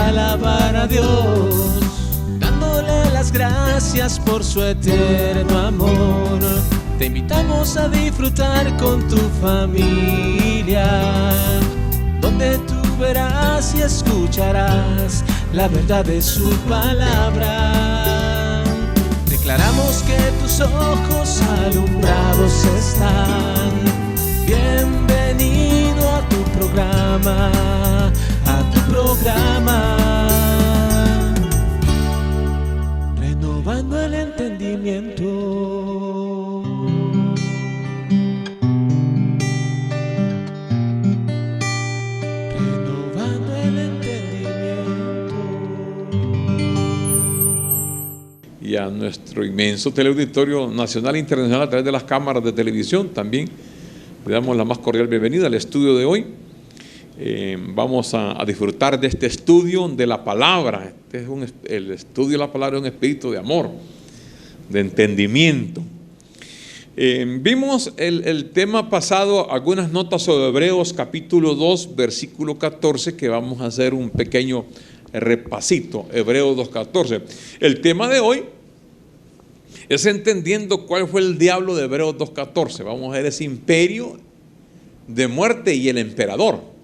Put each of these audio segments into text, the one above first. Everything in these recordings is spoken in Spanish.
alabar a Dios, dándole las gracias por su eterno amor. Te invitamos a disfrutar con tu familia, donde tú verás y escucharás la verdad de su palabra. Declaramos que tus ojos alumbrados están. Bienvenido a tu programa, renovando el entendimiento. Renovando el entendimiento. Y a nuestro inmenso teleauditorio nacional e internacional a través de las cámaras de televisión también le damos la más cordial bienvenida al estudio de hoy. Vamos a disfrutar de este estudio de la palabra. El estudio de la palabra es un espíritu de amor, de entendimiento. Vimos el tema pasado, algunas notas sobre Hebreos capítulo 2, versículo 14, que vamos a hacer un pequeño repasito. Hebreos 2:14. El tema de hoy es entendiendo cuál fue el diablo de Hebreos 2:14. Vamos a ver ese imperio de muerte y el emperador.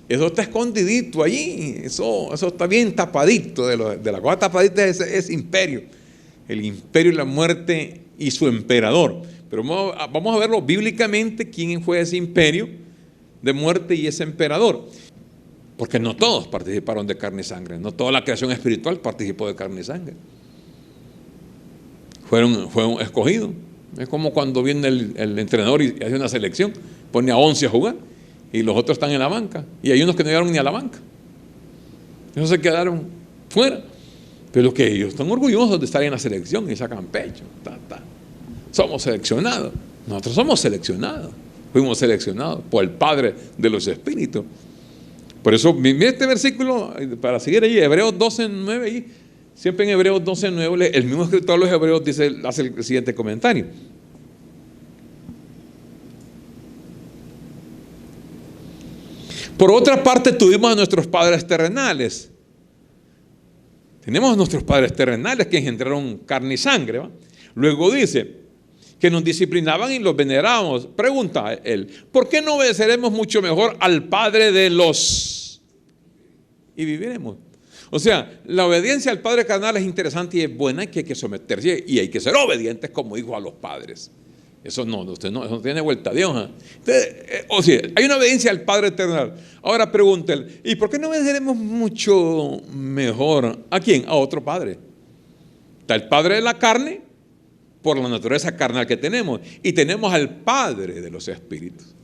Eso está escondidito allí, eso está bien tapadito, de la cosa tapadita es ese imperio, el imperio de la muerte y su emperador. Pero vamos a verlo bíblicamente, quién fue ese imperio de muerte y ese emperador. Porque no todos participaron de carne y sangre, no toda la creación espiritual participó de carne y sangre. Fueron escogidos. Es como cuando viene el entrenador y hace una selección, pone a 11 a jugar. Y los otros están en la banca. Y hay unos que no llegaron ni a la banca. Esos se quedaron fuera. Pero que ellos están orgullosos de estar en la selección y sacan pecho. Somos seleccionados. Nosotros somos seleccionados. Fuimos seleccionados por el Padre de los Espíritus. Por eso, mira este versículo, para seguir allí, Hebreos 12:9. Allí, siempre en Hebreos 12:9, el mismo escritor de los Hebreos hace el siguiente comentario. Por otra parte, tuvimos a nuestros padres terrenales. Tenemos a nuestros padres terrenales que engendraron carne y sangre, ¿va? Luego dice que nos disciplinaban y los venerábamos. Pregunta él, ¿por qué no obedeceremos mucho mejor al Padre de los y viviremos? O sea, la obediencia al Padre carnal es interesante y es buena, que hay que someterse y hay que ser obedientes como hijos a los padres. Eso no tiene vuelta a Dios, ¿eh? Entonces, o sea, hay una obediencia al Padre eterno. Ahora pregúntale, ¿y por qué no obedeceremos mucho mejor? ¿A quién? A otro Padre. Está el Padre de la carne, por la naturaleza carnal que tenemos, y tenemos al Padre de los Espíritus.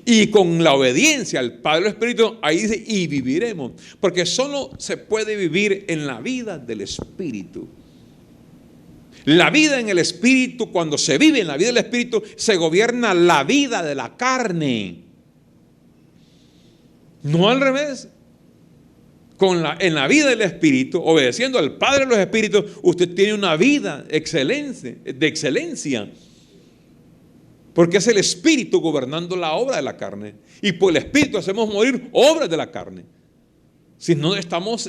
Y con la obediencia al Padre de los Espíritus, ahí dice, y viviremos. Porque solo se puede vivir en la vida del Espíritu. La vida en el Espíritu, cuando se vive en la vida del Espíritu, se gobierna la vida de la carne. No al revés. En la vida del Espíritu, obedeciendo al Padre de los Espíritus, usted tiene una vida de excelencia. Porque es el Espíritu gobernando la obra de la carne. Y por el Espíritu hacemos morir obras de la carne. Si no, estamos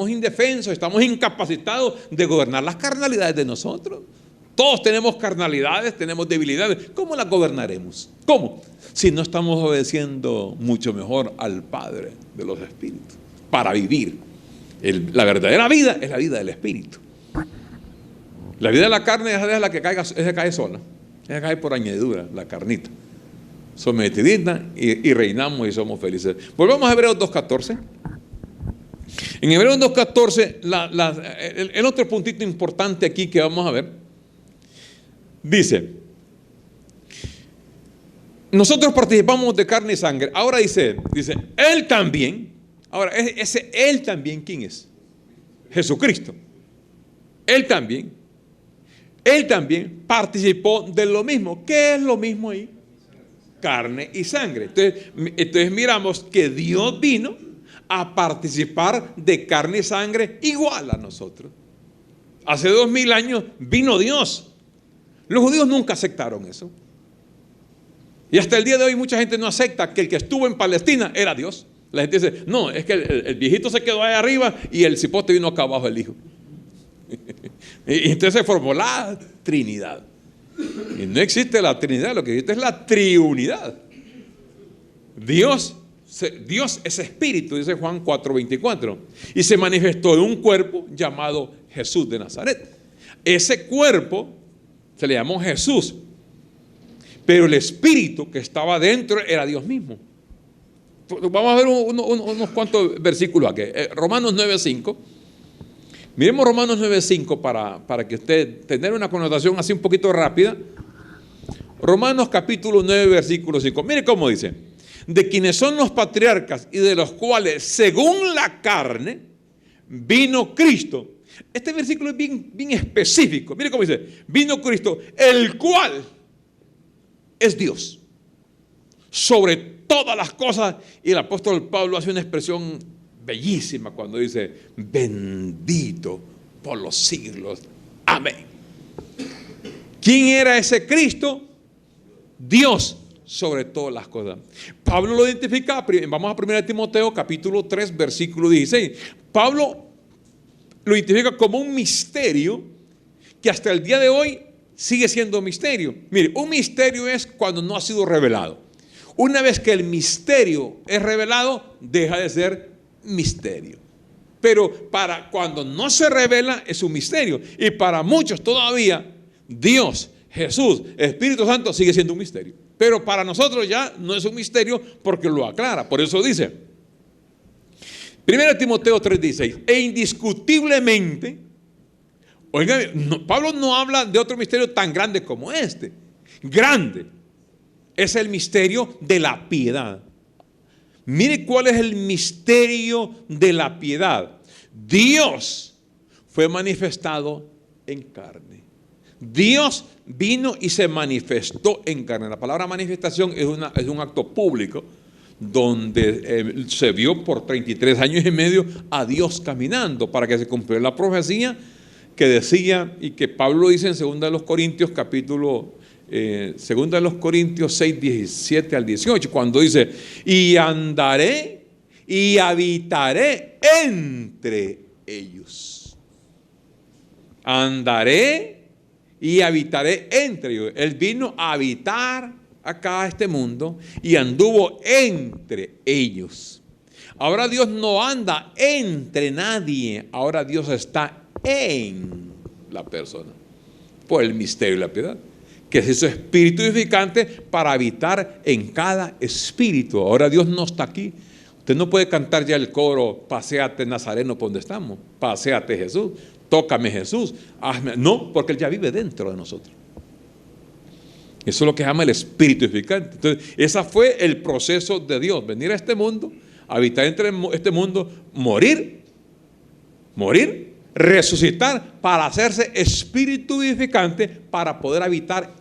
indefensos, estamos incapacitados de gobernar las carnalidades de nosotros. Todos tenemos carnalidades, tenemos debilidades. ¿Cómo las gobernaremos? ¿Cómo? Si no estamos obedeciendo mucho mejor al Padre de los Espíritus para vivir. La verdadera vida es la vida del Espíritu. La vida de la carne es la que cae sola. Esa cae por añadidura, la carnita. Sometidita y reinamos y somos felices. Volvamos a Hebreos 2:14. En Hebreos 2:14, el otro puntito importante aquí que vamos a ver, dice, nosotros participamos de carne y sangre. Ahora dice, Él también. Ahora, ese Él también, ¿quién es? Jesucristo. Él también participó de lo mismo. ¿Qué es lo mismo ahí? Carne y sangre. Entonces miramos que Dios vino a participar de carne y sangre igual a nosotros. Hace 2000 años vino Dios. Los judíos nunca aceptaron eso. Y hasta el día de hoy mucha gente no acepta que el que estuvo en Palestina era Dios. La gente dice, no, es que el viejito se quedó ahí arriba y el cipote vino acá abajo, el hijo. Y entonces se formó la Trinidad. Y no existe la Trinidad, lo que existe es la triunidad. Dios es espíritu, dice Juan 4:24, y se manifestó en un cuerpo llamado Jesús de Nazaret. Ese cuerpo se le llamó Jesús, pero el espíritu que estaba dentro era Dios mismo. Vamos a ver unos cuantos versículos aquí. Romanos 9:5. Miremos Romanos 9:5 para que usted tenga una connotación así un poquito rápida. Romanos capítulo 9, versículo 5. Mire cómo dice: de quienes son los patriarcas y de los cuales según la carne vino Cristo. Este versículo es bien específico. Mire cómo dice: vino Cristo, el cual es Dios sobre todas las cosas. Y el apóstol Pablo hace una expresión bellísima cuando dice: bendito por los siglos. Amén. ¿Quién era ese Cristo? Dios sobre todas las cosas. Pablo lo identifica, vamos a 1 Timoteo capítulo 3 versículo 16. Pablo lo identifica como un misterio que hasta el día de hoy sigue siendo misterio. Mire, un misterio es cuando no ha sido revelado. Una vez que el misterio es revelado, deja de ser misterio. Pero para cuando no se revela es un misterio. Y para muchos todavía Dios, Jesús, Espíritu Santo sigue siendo un misterio. Pero para nosotros ya no es un misterio porque lo aclara. Por eso dice 1 Timoteo 3:16, e indiscutiblemente, oiga, Pablo no habla de otro misterio tan grande como este. Grande es el misterio de la piedad. Mire cuál es el misterio de la piedad. Dios fue manifestado en carne. Dios vino y se manifestó en carne. La palabra manifestación es un acto público donde se vio por 33 años y medio a Dios caminando para que se cumpliera la profecía que decía, y que Pablo dice en 2 Corintios capítulo 6, 17 al 18, cuando dice: y andaré y habitaré entre ellos. Andaré y habitaré entre ellos. Él vino a habitar acá a este mundo y anduvo entre ellos. Ahora Dios no anda entre nadie, ahora Dios está en la persona, por el misterio de la piedad, que es ese espíritu vivificante para habitar en cada espíritu. Ahora Dios no está aquí. Usted no puede cantar ya el coro: paséate Nazareno por donde estamos, paséate Jesús, tócame Jesús, hazme. No, porque Él ya vive dentro de nosotros. Eso es lo que llama el espíritu vivificante. Entonces, ese fue el proceso de Dios: venir a este mundo, habitar entre este mundo, morir, resucitar para hacerse espíritu vivificante, para poder habitar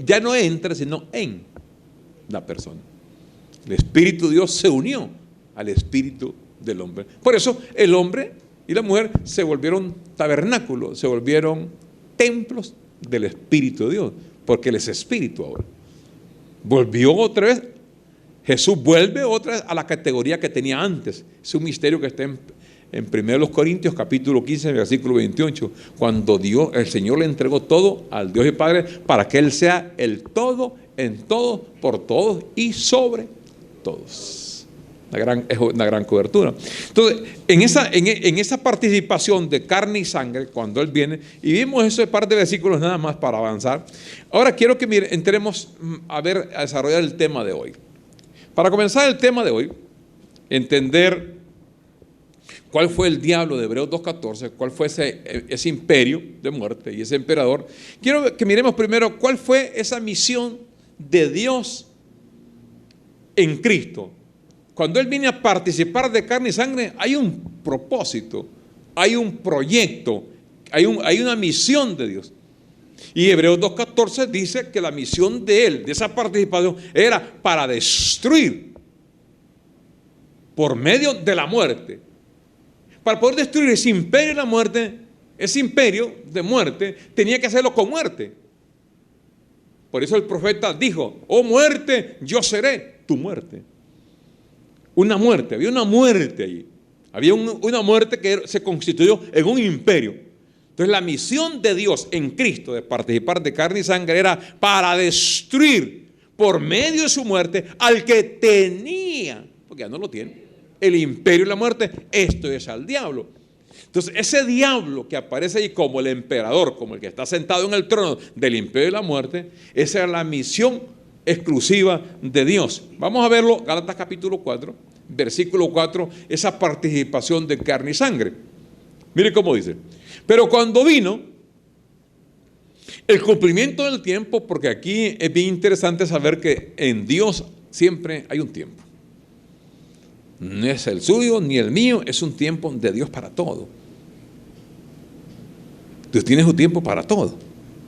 ya no entre, sino en la persona. El Espíritu de Dios se unió al espíritu del hombre. Por eso el hombre y la mujer se volvieron tabernáculos, se volvieron templos del Espíritu de Dios, porque Él es espíritu ahora. Volvió otra vez, Jesús vuelve otra vez a la categoría que tenía antes. Es un misterio que está en 1 Corintios capítulo 15, versículo 28, cuando el Señor le entregó todo al Dios y Padre para que Él sea el todo, en todo, por todos y sobre todos. Es una gran cobertura. Entonces, en esa participación de carne y sangre, cuando Él viene, y vimos eso de par de versículos nada más para avanzar. Ahora quiero que entremos a desarrollar el tema de hoy. Para comenzar el tema de hoy, entender cuál fue el diablo de Hebreos 2:14, cuál fue ese imperio de muerte y ese emperador. Quiero que miremos primero cuál fue esa misión de Dios en Cristo. Cuando Él viene a participar de carne y sangre, hay un propósito, hay un proyecto, hay una misión de Dios. Y Hebreos 2:14 dice que la misión de Él, de esa participación, era para destruir por medio de la muerte. Para poder destruir ese imperio de la muerte, ese imperio de muerte, tenía que hacerlo con muerte. Por eso el profeta dijo: oh muerte, yo seré tu muerte. una muerte, había una muerte allí. Había una muerte que se constituyó en un imperio. Entonces la misión de Dios en Cristo de participar de carne y sangre era para destruir por medio de su muerte al que tenía, porque ya no lo tiene, el imperio y la muerte. Esto es al diablo. Entonces ese diablo que aparece ahí como el emperador, como el que está sentado en el trono del imperio y la muerte, esa era la misión exclusiva de Dios. Vamos a verlo, Gálatas capítulo 4, versículo 4, esa participación de carne y sangre. Mire cómo dice: pero cuando vino el cumplimiento del tiempo, porque aquí es bien interesante saber que en Dios siempre hay un tiempo. No es el suyo ni el mío, es un tiempo de Dios para todo. Dios tiene su tiempo para todo,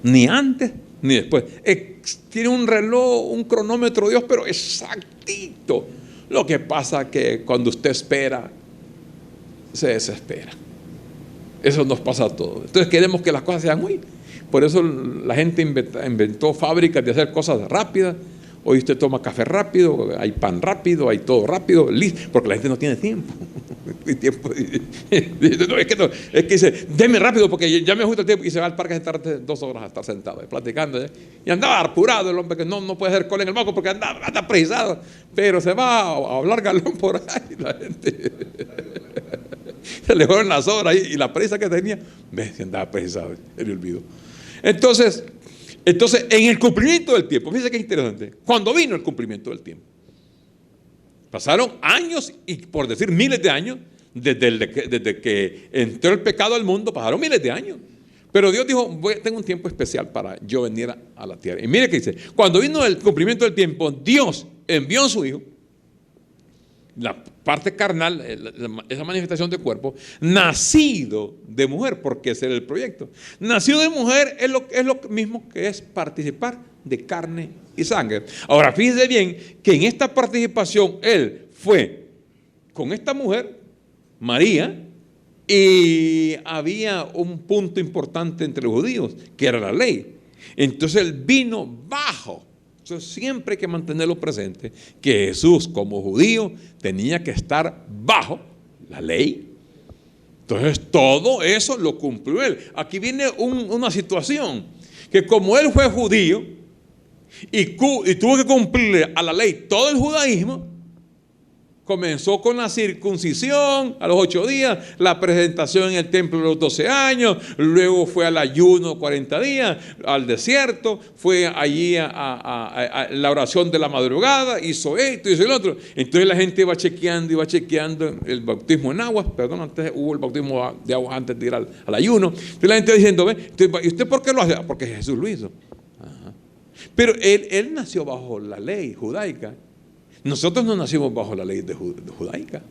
ni antes ni después. Tiene un reloj, un cronómetro Dios, pero exactito. Lo que pasa es que cuando usted espera, se desespera. Eso nos pasa a todos. Entonces queremos que las cosas sean muy. Por eso la gente inventó fábricas de hacer cosas rápidas. Hoy usted toma café rápido, hay pan rápido, hay todo rápido, listo, porque la gente no tiene tiempo. Es que dice, deme rápido porque ya me ajusta el tiempo, y se va al parque a estar 2 horas a estar sentado, platicando. Y andaba apurado el hombre, que no puede hacer cola en el banco porque anda precisado, pero se va a hablar galón por ahí. La gente se le fueron las horas y la prisa que tenía, se andaba precisado, se le olvidó. Entonces, en el cumplimiento del tiempo, fíjense qué interesante, cuando vino el cumplimiento del tiempo, pasaron años, y por decir miles de años, desde que entró el pecado al mundo, pasaron miles de años. Pero Dios dijo, tengo un tiempo especial para yo venir a la tierra. Y mire qué dice: cuando vino el cumplimiento del tiempo, Dios envió a su Hijo, la parte carnal, esa manifestación de cuerpo, nacido de mujer, porque ese era el proyecto. Nacido de mujer es lo mismo que es participar de carne y sangre. Ahora fíjense bien que en esta participación él fue con esta mujer, María, y había un punto importante entre los judíos, que era la ley. Entonces él vino bajo. Entonces siempre hay que mantenerlo presente, que Jesús como judío tenía que estar bajo la ley. Entonces todo eso lo cumplió él. Aquí viene una situación, que como él fue judío y tuvo que cumplir a la ley todo el judaísmo, comenzó con la circuncisión a los 8 días, la presentación en el templo a los 12 años, luego fue al ayuno 40 días, al desierto, fue allí a la oración de la madrugada, hizo esto, hizo el otro. Entonces la gente iba chequeando el bautismo en aguas, perdón, antes hubo el bautismo de aguas antes de ir al ayuno. Entonces la gente diciendo, ¿y usted por qué lo hace? Porque Jesús lo hizo. Ajá. Pero él nació bajo la ley judaica. Nosotros no nacimos bajo la ley judaica.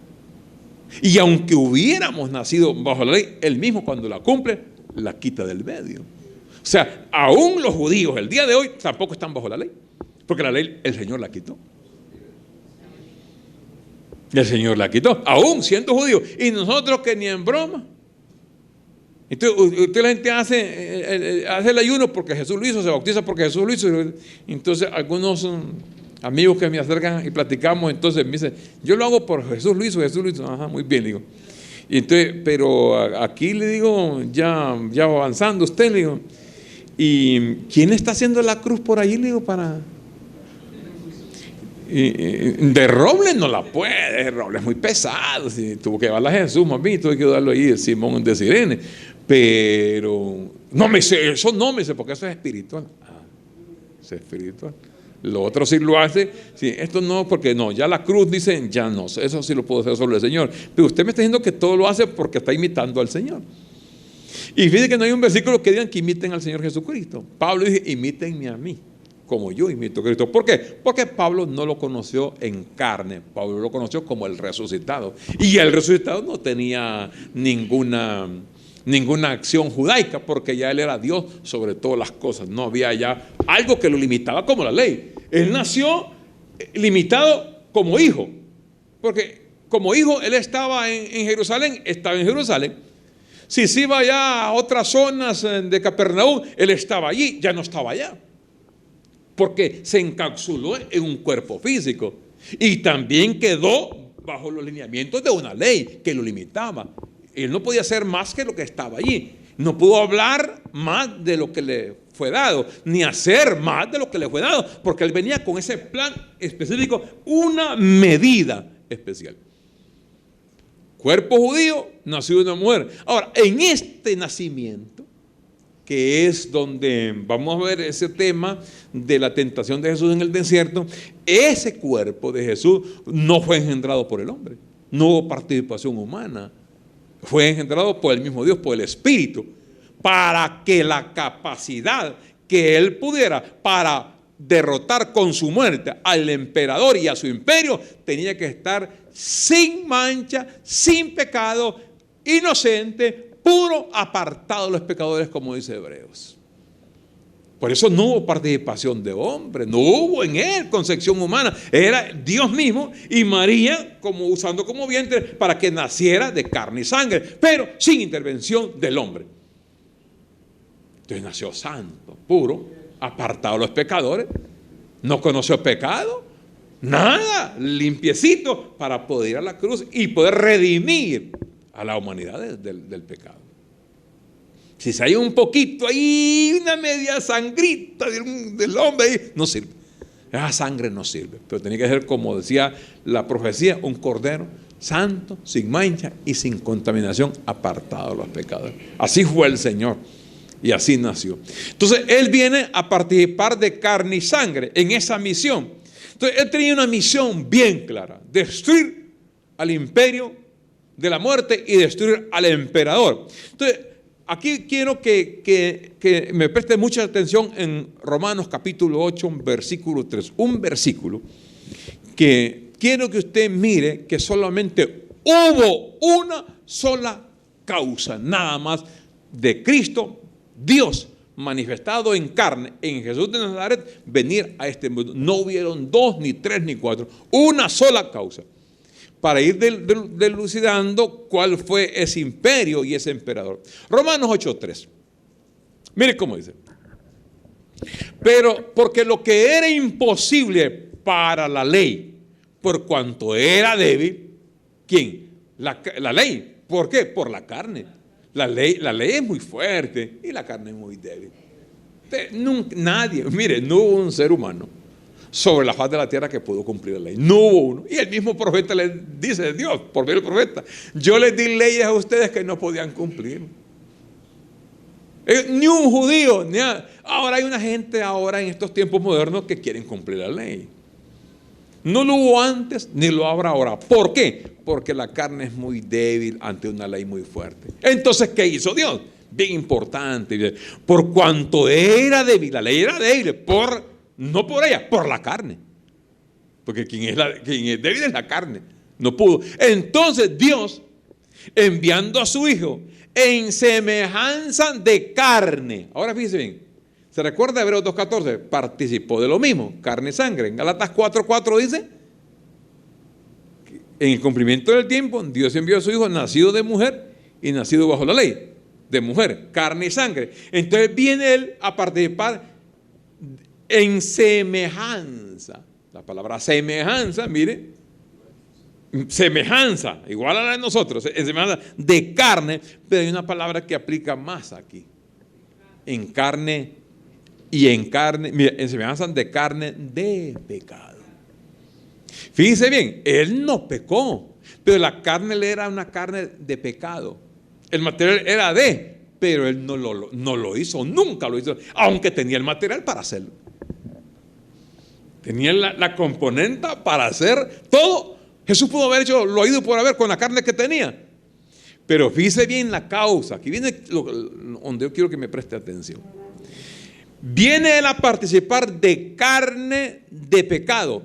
Y aunque hubiéramos nacido bajo la ley, él mismo cuando la cumple, la quita del medio. O sea, aún los judíos el día de hoy tampoco están bajo la ley, porque la ley el Señor la quitó. El Señor la quitó, aún siendo judíos. Y nosotros que ni en broma. Entonces la gente hace el ayuno porque Jesús lo hizo, se bautiza porque Jesús lo hizo. Entonces algunos amigos que me acercan y platicamos, entonces me dicen, yo lo hago por Jesús lo hizo. Ajá, muy bien, le digo. Y entonces, pero aquí le digo, ya avanzando usted, le digo, ¿y quién está haciendo la cruz por ahí? Le digo, de roble no la puede, de roble es muy pesado, si tuvo que llevarla a Jesús, más bien, tuve que darlo ahí de Simón de Sirene, pero no me sé, eso no me sé, porque eso es espiritual. Es espiritual. Lo otro sí lo hace, sí, esto no, porque no, ya la cruz dicen, ya no, eso sí lo puedo hacer solo el Señor. Pero usted me está diciendo que todo lo hace porque está imitando al Señor. Y fíjense que no hay un versículo que digan que imiten al Señor Jesucristo. Pablo dice, imítenme a mí, como yo imito a Cristo. ¿Por qué? Porque Pablo no lo conoció en carne, Pablo lo conoció como el resucitado. Y el resucitado no tenía ninguna acción judaica, porque ya él era Dios sobre todas las cosas. No había ya algo que lo limitaba como la ley. Él nació limitado como hijo, porque como hijo él estaba en Jerusalén, Si se iba ya a otras zonas de Capernaum, él estaba allí, ya no estaba allá, porque se encapsuló en un cuerpo físico y también quedó bajo los lineamientos de una ley que lo limitaba. Él no podía hacer más que lo que estaba allí. No pudo hablar más de lo que le fue dado, ni hacer más de lo que le fue dado, porque él venía con ese plan específico, una medida especial. Cuerpo judío, nació de una mujer. Ahora, en este nacimiento, que es donde vamos a ver ese tema de la tentación de Jesús en el desierto, ese cuerpo de Jesús no fue engendrado por el hombre, no hubo participación humana, fue engendrado por el mismo Dios, por el Espíritu, para que la capacidad que él pudiera para derrotar con su muerte al emperador y a su imperio, tenía que estar sin mancha, sin pecado, inocente, puro, apartado de los pecadores, como dice Hebreos. Por eso no hubo participación de hombre, no hubo en él concepción humana, era Dios mismo y María como usando como vientre para que naciera de carne y sangre, pero sin intervención del hombre. Entonces nació santo, puro, apartado de los pecadores, no conoció pecado, nada, limpiecito para poder ir a la cruz y poder redimir a la humanidad del pecado. Si se hay un poquito ahí, una media sangrita del hombre ahí, no sirve. Esa sangre no sirve, pero tenía que ser, como decía la profecía, un cordero santo, sin mancha y sin contaminación, apartado de los pecadores. Así fue el Señor y así nació. Entonces él viene a participar de carne y sangre en esa misión. Entonces él tenía una misión bien clara: destruir al imperio de la muerte y destruir al emperador. Entonces aquí quiero que me preste mucha atención en Romanos capítulo 8, versículo 3. Un versículo que quiero que usted mire que solamente hubo una sola causa, nada más, de Cristo, Dios manifestado en carne, en Jesús de Nazaret, venir a este mundo. No hubieron dos, ni tres, ni cuatro. Una sola causa. Para ir delucidando cuál fue ese imperio y ese emperador. Romanos 8:3. Mire cómo dice. Pero porque lo que era imposible para la ley, por cuanto era débil, ¿quién? La ley. ¿Por qué? Por la carne. La ley es muy fuerte y la carne es muy débil. Nadie, mire, no hubo un ser humano sobre la faz de la tierra que pudo cumplir la ley. No hubo uno. Y el mismo profeta le dice, Dios, por medio del profeta, yo les di leyes a ustedes que no podían cumplir. Ni un judío, ahora hay una gente ahora en estos tiempos modernos que quieren cumplir la ley. No lo hubo antes, ni lo habrá ahora. ¿Por qué? Porque la carne es muy débil ante una ley muy fuerte. Entonces, ¿qué hizo Dios? Bien importante. Por cuanto era débil, la ley era débil, no por ella, por la carne. Porque quien es débil es la carne. No pudo. Entonces Dios, enviando a su Hijo en semejanza de carne. Ahora fíjense bien. ¿Se recuerda de Hebreos 2:14? Participó de lo mismo, carne y sangre. En Gálatas 4:4 dice, en el cumplimiento del tiempo, Dios envió a su Hijo nacido de mujer y nacido bajo la ley, de mujer, carne y sangre. Entonces viene él a participar en semejanza. La palabra semejanza, mire, semejanza, igual a la de nosotros, en semejanza de carne, pero hay una palabra que aplica más aquí. En carne y en carne, mire, en semejanza de carne de pecado. Fíjense bien, él no pecó, pero la carne le era una carne de pecado. El material era pero él no lo hizo, nunca lo hizo, aunque tenía el material para hacerlo. Tenía la componente para hacer todo. Jesús pudo haber hecho lo oído por haber con la carne que tenía. Pero fíjese bien la causa. Aquí viene donde yo quiero que me preste atención. Viene él a participar de carne de pecado.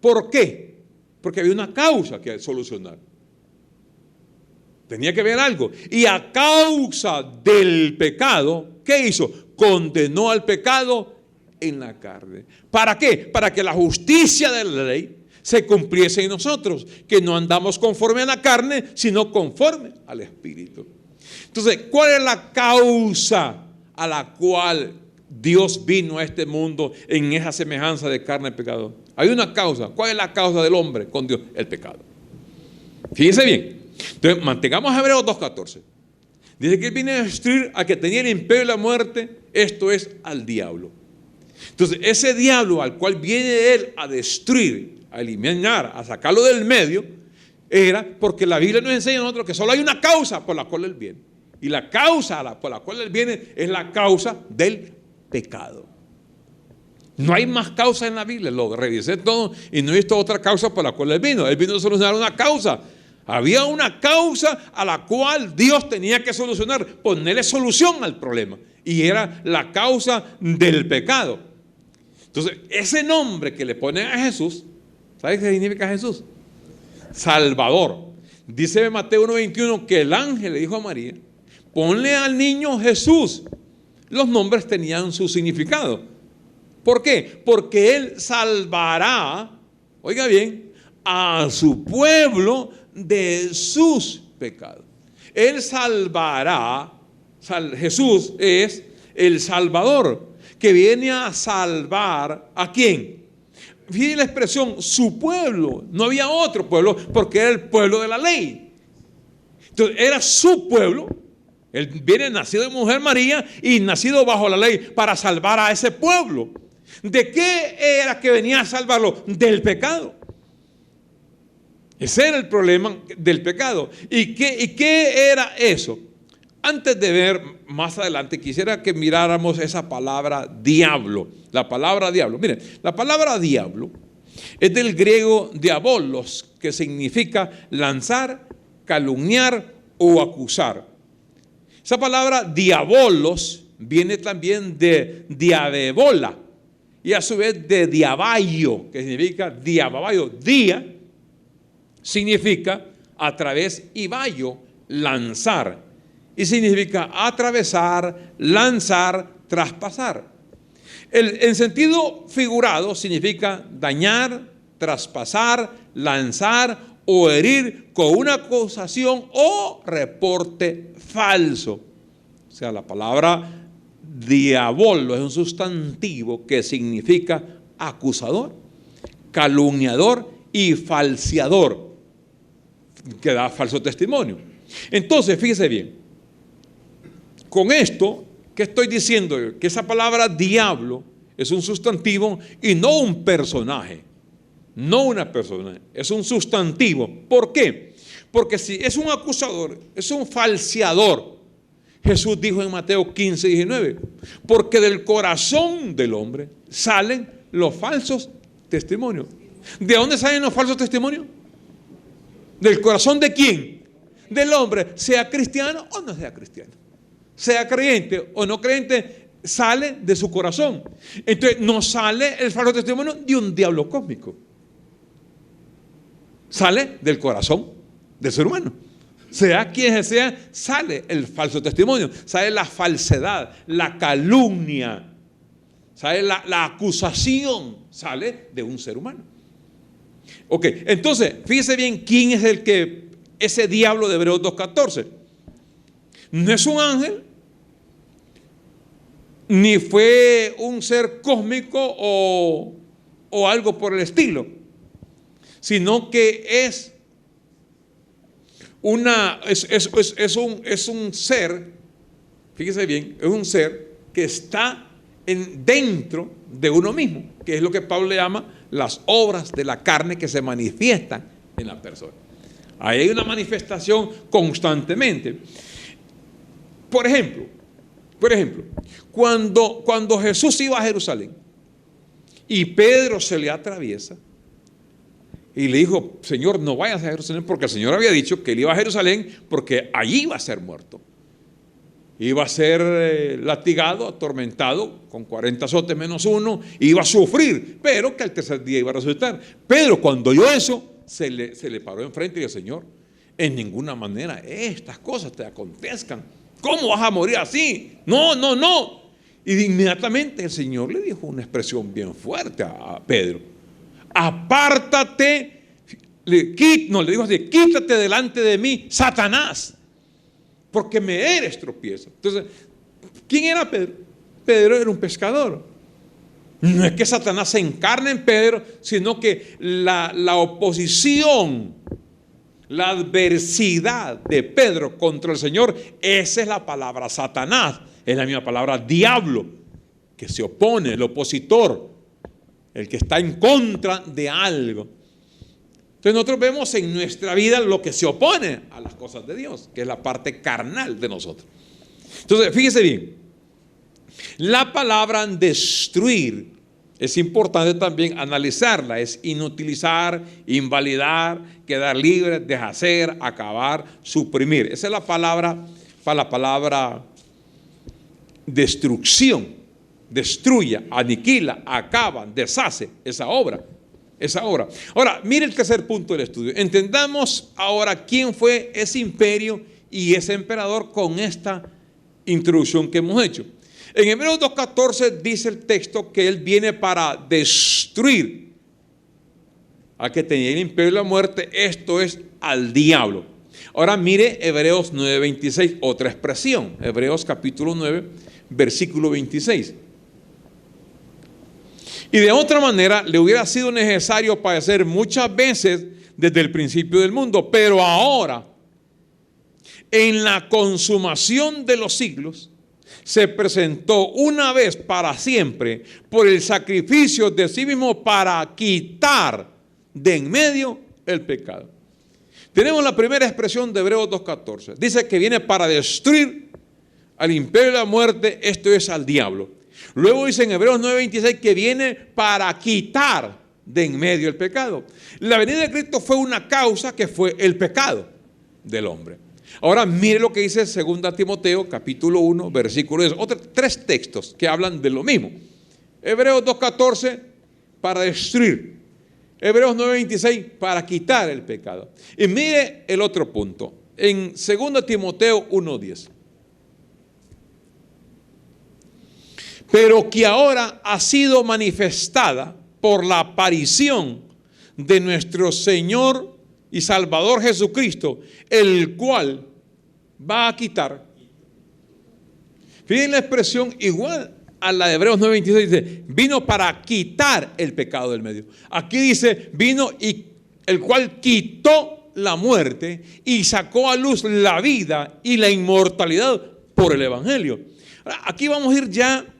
¿Por qué? Porque había una causa que solucionar. Tenía que ver algo. Y a causa del pecado, ¿qué hizo? Condenó al pecado en la carne. ¿Para qué? Para que la justicia de la ley se cumpliese en nosotros, que no andamos conforme a la carne, sino conforme al Espíritu. Entonces, ¿cuál es la causa a la cual Dios vino a este mundo en esa semejanza de carne y pecado? Hay una causa. ¿Cuál es la causa del hombre con Dios? El pecado. Fíjense bien. Entonces, mantengamos Hebreos 2:14. Dice que él viene a destruir al que tenía el imperio de la muerte, esto es, al diablo. Entonces, ese diablo al cual viene él a destruir, a eliminar, a sacarlo del medio, era porque la Biblia nos enseña a nosotros que solo hay una causa por la cual él viene. Y la causa por la cual él viene es la causa del pecado. No hay más causa en la Biblia. Lo revisé todo y no he visto otra causa por la cual él vino. Él vino a solucionar una causa. Había una causa a la cual Dios tenía que solucionar, ponerle solución al problema. Y era la causa del pecado. Entonces, ese nombre que le ponen a Jesús, ¿sabes qué significa Jesús? Salvador. Dice Mateo 1:21 que el ángel le dijo a María, ponle al niño Jesús. Los nombres tenían su significado. ¿Por qué? Porque él salvará, oiga bien, a su pueblo de sus pecados. Él salvará, Jesús es el Salvador, que viene a salvar ¿a quién? Fíjense la expresión, su pueblo. No había otro pueblo porque era el pueblo de la ley. Entonces era su pueblo. Él viene nacido de mujer María y nacido bajo la ley para salvar a ese pueblo. ¿De qué era que venía a salvarlo? Del pecado. Ese era el problema del pecado. ¿Y qué era eso? Antes de ver más adelante, quisiera que miráramos esa palabra diablo. La palabra diablo. Miren, la palabra diablo es del griego diabolos, que significa lanzar, calumniar o acusar. Esa palabra diabolos viene también de diabebola y a su vez de diabayo, que significa diabayo. Día significa a través y bayo, lanzar. Y significa atravesar, lanzar, traspasar. En sentido figurado significa dañar, traspasar, lanzar o herir con una acusación o reporte falso. O sea, la palabra diabolo es un sustantivo que significa acusador, calumniador y falseador, que da falso testimonio. Entonces, fíjese bien. Con esto, ¿qué estoy diciendo? Que esa palabra diablo es un sustantivo y no un personaje. No una persona, es un sustantivo. ¿Por qué? Porque si es un acusador, es un falseador. Jesús dijo en Mateo 15:19, porque del corazón del hombre salen los falsos testimonios. ¿De dónde salen los falsos testimonios? ¿Del corazón de quién? Del hombre, sea cristiano o no sea cristiano. Sea creyente o no creyente, sale de su corazón. Entonces no sale el falso testimonio de un diablo cósmico. Sale del corazón del ser humano. Sea quien sea, sale el falso testimonio, sale la falsedad, la calumnia, sale la acusación, sale de un ser humano. Ok, entonces, fíjese bien quién es ese diablo de Hebreos 2:14. No es un ángel, ni fue un ser cósmico o algo por el estilo, sino que es un ser, fíjese bien, es un ser que está dentro de uno mismo, que es lo que Pablo le llama las obras de la carne que se manifiestan en la persona. Ahí hay una manifestación constantemente. Por ejemplo, cuando Jesús iba a Jerusalén y Pedro se le atraviesa y le dijo, Señor, no vayas a Jerusalén, porque el Señor había dicho que él iba a Jerusalén porque allí iba a ser muerto. Iba a ser latigado, atormentado, con 40 azotes menos uno, iba a sufrir, pero que al tercer día iba a resucitar. Pedro, cuando oyó eso, se le paró enfrente y dijo, Señor, en ninguna manera estas cosas te acontezcan. ¿Cómo vas a morir así? No. Y inmediatamente el Señor le dijo una expresión bien fuerte a Pedro. Apártate, le dijo así, quítate delante de mí, Satanás, porque me eres tropiezo. Entonces, ¿quién era Pedro? Pedro era un pescador. No es que Satanás se encarne en Pedro, sino que la oposición la adversidad de Pedro contra el Señor, esa es la palabra Satanás, es la misma palabra diablo, que se opone, el opositor, el que está en contra de algo. Entonces nosotros vemos en nuestra vida lo que se opone a las cosas de Dios, que es la parte carnal de nosotros. Entonces, fíjese bien, la palabra destruir es importante también analizarla, es inutilizar, invalidar, quedar libre, deshacer, acabar, suprimir. Esa es la palabra para la palabra destrucción, destruya, aniquila, acaba, deshace esa obra. Ahora, mire el tercer punto del estudio. Entendamos ahora quién fue ese imperio y ese emperador con esta introducción que hemos hecho. En Hebreos 2:14 dice el texto que él viene para destruir al que tenía el imperio de la muerte, esto es, al diablo. Ahora mire Hebreos 9:26, otra expresión. Hebreos capítulo 9, versículo 26. Y de otra manera le hubiera sido necesario padecer muchas veces desde el principio del mundo, pero ahora, en la consumación de los siglos, se presentó una vez para siempre por el sacrificio de sí mismo para quitar de en medio el pecado. Tenemos la primera expresión de Hebreos 2:14. Dice que viene para destruir al imperio de la muerte, esto es, al diablo. Luego dice en Hebreos 9:26 que viene para quitar de en medio el pecado. La venida de Cristo fue una causa que fue el pecado del hombre. Ahora mire lo que dice 2 Timoteo capítulo 1 versículo 10. Tres textos que hablan de lo mismo. Hebreos 2:14 para destruir. Hebreos 9:26 para quitar el pecado. Y mire el otro punto. En 2 Timoteo 1:10. Pero que ahora ha sido manifestada por la aparición de nuestro Señor y Salvador Jesucristo, el cual va a quitar. Fíjense la expresión igual a la de Hebreos 9:26, dice, vino para quitar el pecado del medio. Aquí dice, vino y el cual quitó la muerte y sacó a luz la vida y la inmortalidad por el Evangelio. Ahora, aquí vamos a ir ya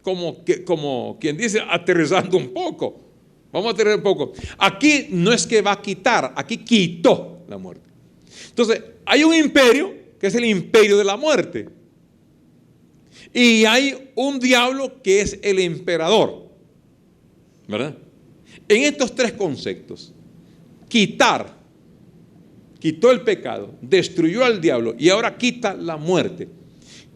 como quien dice, aterrizando un poco. Vamos a aterrizar un poco. Aquí no es que va a quitar, aquí quitó la muerte. Entonces, hay un imperio que es el imperio de la muerte. Y hay un diablo que es el emperador. ¿Verdad? En estos tres conceptos, quitar, quitó el pecado, destruyó al diablo y ahora quita la muerte.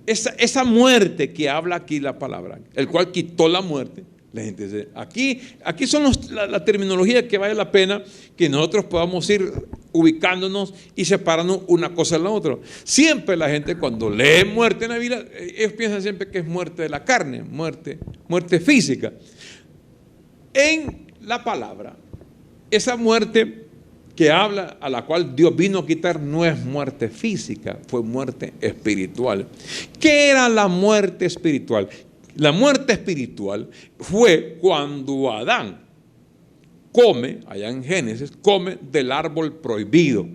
Esa muerte que habla aquí la palabra, el cual quitó la muerte, la gente dice, aquí son la terminología que vale la pena que nosotros podamos ir ubicándonos y separando una cosa de la otra. Siempre la gente cuando lee muerte en la Biblia, ellos piensan siempre que es muerte de la carne, muerte física. En la palabra, esa muerte que habla, a la cual Dios vino a quitar, no es muerte física, fue muerte espiritual. ¿Qué era la muerte espiritual? La muerte espiritual fue cuando Adán come, allá en Génesis, come del árbol prohibido.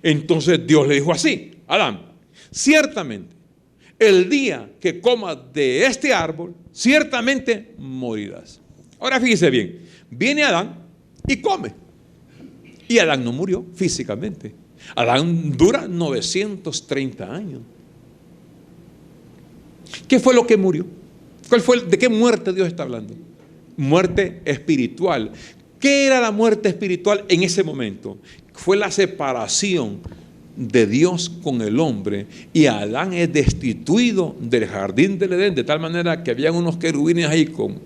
Entonces Dios le dijo así, Adán, ciertamente, el día que comas de este árbol, ciertamente morirás. Ahora fíjese bien, viene Adán y come. Y Adán no murió físicamente. Adán dura 930 años. ¿Qué fue lo que murió? ¿De qué muerte Dios está hablando? Muerte espiritual. ¿Qué era la muerte espiritual en ese momento? Fue la separación de Dios con el hombre, y Adán es destituido del jardín del Edén, de tal manera que habían unos querubines ahí con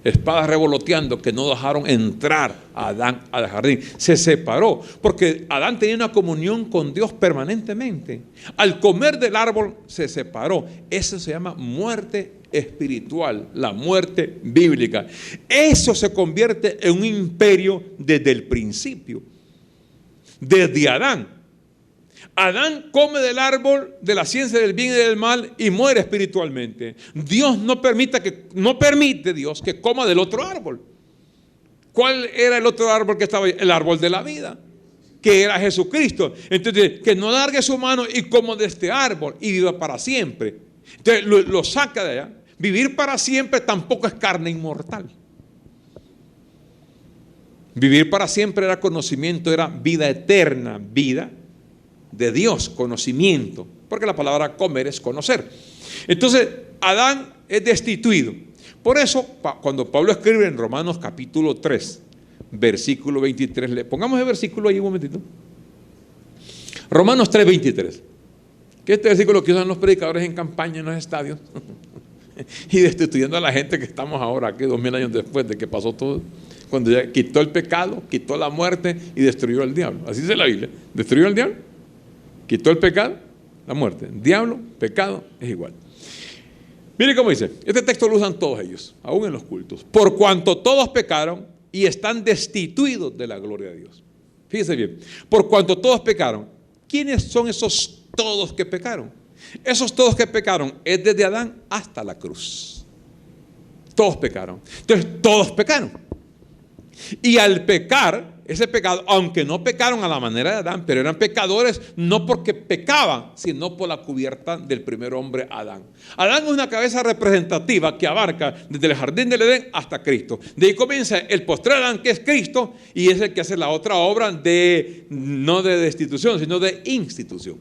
espadas revoloteando que no dejaron entrar a Adán al jardín. Se separó porque Adán tenía una comunión con Dios permanentemente. Al comer del árbol se separó. Eso se llama muerte espiritual, la muerte bíblica. Eso se convierte en un imperio desde el principio, desde Adán. Adán come del árbol de la ciencia del bien y del mal y muere espiritualmente. Dios no permite Dios que coma del otro árbol. ¿Cuál era el otro árbol que estaba ahí? El árbol de la vida. que era Jesucristo. Entonces, que no largue su mano y como de este árbol y viva para siempre. Entonces, lo saca de allá. Vivir para siempre tampoco es carne inmortal. Vivir para siempre era conocimiento, era vida eterna, vida de Dios, conocimiento. Porque la palabra comer es conocer. Entonces, Adán es destituido. Por eso, cuando Pablo escribe en Romanos capítulo 3, versículo 23, pongamos el versículo ahí un momentito. Romanos 3, 23. Que este versículo que usan los predicadores en campaña en los estadios. Y destituyendo a la gente que estamos ahora, aquí 2000 años después de que pasó todo. Cuando ya quitó el pecado, quitó la muerte y destruyó al diablo. Así dice la Biblia. Destruyó al diablo, quitó el pecado, la muerte. Diablo, pecado, es igual. Mire cómo dice. Este texto lo usan todos ellos, aún en los cultos. Por cuanto todos pecaron y están destituidos de la gloria de Dios. Fíjese bien. Por cuanto todos pecaron. ¿Quiénes son esos todos que pecaron? Esos todos que pecaron es desde Adán hasta la cruz. Todos pecaron. Entonces, todos pecaron. Y al pecar, ese pecado, aunque no pecaron a la manera de Adán, pero eran pecadores no porque pecaban, sino por la cubierta del primer hombre Adán. Adán es una cabeza representativa que abarca desde el jardín del Edén hasta Cristo. De ahí comienza el postrer Adán, que es Cristo, y es el que hace la otra obra de, no de destitución, sino de institución.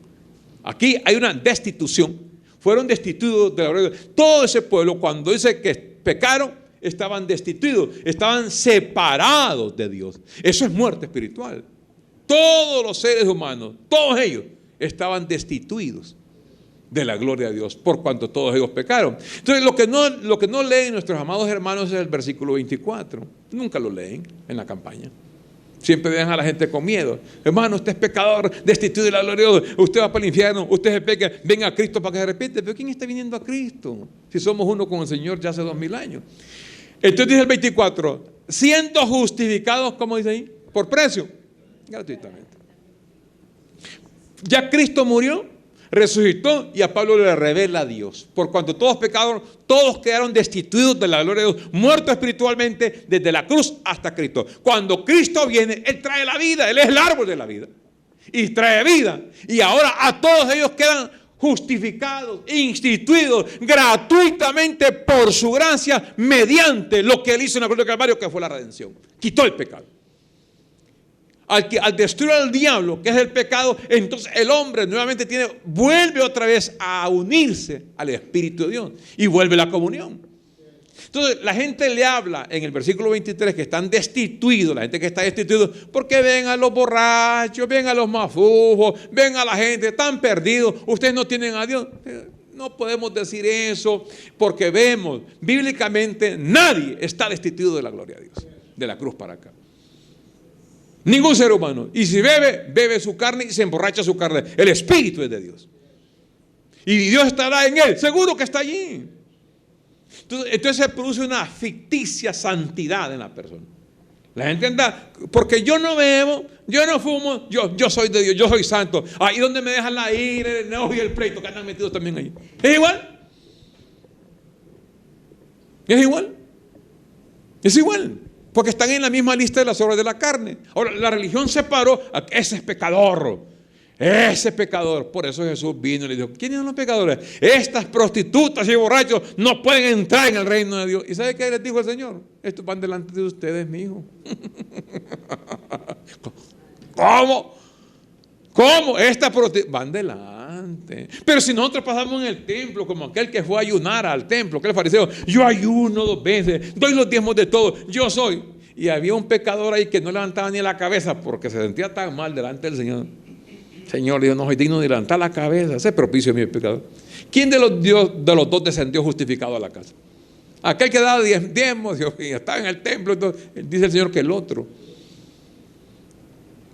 Aquí hay una destitución. Fueron destituidos de la gloria de Dios. Todo ese pueblo, cuando dice que pecaron, estaban destituidos, estaban separados de Dios. Eso es muerte espiritual. Todos los seres humanos, todos ellos, estaban destituidos de la gloria de Dios, por cuanto todos ellos pecaron. Entonces, lo que no leen nuestros amados hermanos es el versículo 24. Nunca lo leen en la campaña. Siempre dejan a la gente con miedo. Hermano, usted es pecador, destituido de la gloria de Dios. Usted va para el infierno, usted se peca, venga a Cristo para que se arrepiente. Pero ¿quién está viniendo a Cristo? Si somos uno con el Señor ya hace 2000 años. Entonces dice el 24, siendo justificados, ¿cómo dice ahí? Por precio, gratuitamente. Ya Cristo murió, resucitó y a Pablo le revela a Dios. Por cuanto todos pecaron, todos quedaron destituidos de la gloria de Dios, muertos espiritualmente desde la cruz hasta Cristo. Cuando Cristo viene, Él trae la vida, Él es el árbol de la vida. Y trae vida. Y ahora a todos ellos quedan justificados, instituidos gratuitamente por su gracia, mediante lo que Él hizo en la cruz del Calvario, que fue la redención. Quitó el pecado. Al destruir al diablo, que es el pecado, entonces el hombre nuevamente vuelve otra vez a unirse al Espíritu de Dios y vuelve la comunión. Entonces la gente le habla en el versículo 23 que están destituidos, la gente que está destituida, porque ven a los borrachos, ven a los mafujos, ven a la gente, están perdidos, ustedes no tienen a Dios. No podemos decir eso porque vemos, bíblicamente nadie está destituido de la gloria de Dios, de la cruz para acá. Ningún ser humano. Y si bebe su carne y se emborracha su carne. El Espíritu es de Dios. Y Dios estará en él. Seguro que está allí. Entonces se produce una ficticia santidad en la persona. La gente anda, porque yo no bebo, yo no fumo, yo soy de Dios, yo soy santo. Ahí donde me dejan la ira, el enojo y el pleito que andan metidos también ahí. ¿Es igual? ¿Es igual? Es igual. Porque están en la misma lista de las obras de la carne. Ahora, la religión separó a ese es pecador. Ese pecador. Por eso Jesús vino y le dijo, ¿quiénes son los pecadores? Estas prostitutas y borrachos no pueden entrar en el reino de Dios. ¿Y sabe qué les dijo el Señor? Estos van delante de ustedes, mi hijo. ¿Cómo? ¿Cómo? Estas prostitutas van delante. Pero si nosotros pasamos en el templo como aquel que fue a ayunar al templo, aquel fariseo, yo ayuno 2 veces, doy los diezmos de todo, yo soy. Y había un pecador ahí que no levantaba ni la cabeza porque se sentía tan mal delante del Señor. Señor, yo no soy digno de levantar la cabeza, ese propicio mi pecador. ¿Quién de los dos descendió justificado a la casa? Aquel que daba diezmos, estaba en el templo, entonces, dice el Señor que el otro.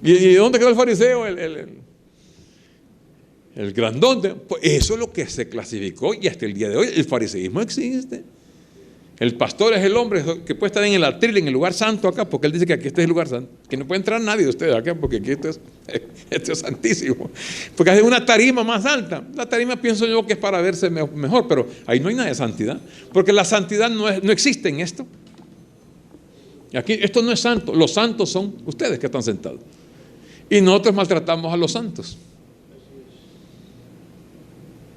¿Y dónde quedó el fariseo? El grandote. Pues eso es lo que se clasificó y hasta el día de hoy el fariseísmo existe. El pastor es el hombre que puede estar en el atril, en el lugar santo acá, porque él dice que aquí este es el lugar santo, que no puede entrar nadie de ustedes acá, porque aquí esto es santísimo. Porque hay una tarima más alta. La tarima pienso yo que es para verse mejor, pero ahí no hay nada de santidad, porque la santidad no existe en esto. Aquí esto no es santo, los santos son ustedes que están sentados. Y nosotros maltratamos a los santos.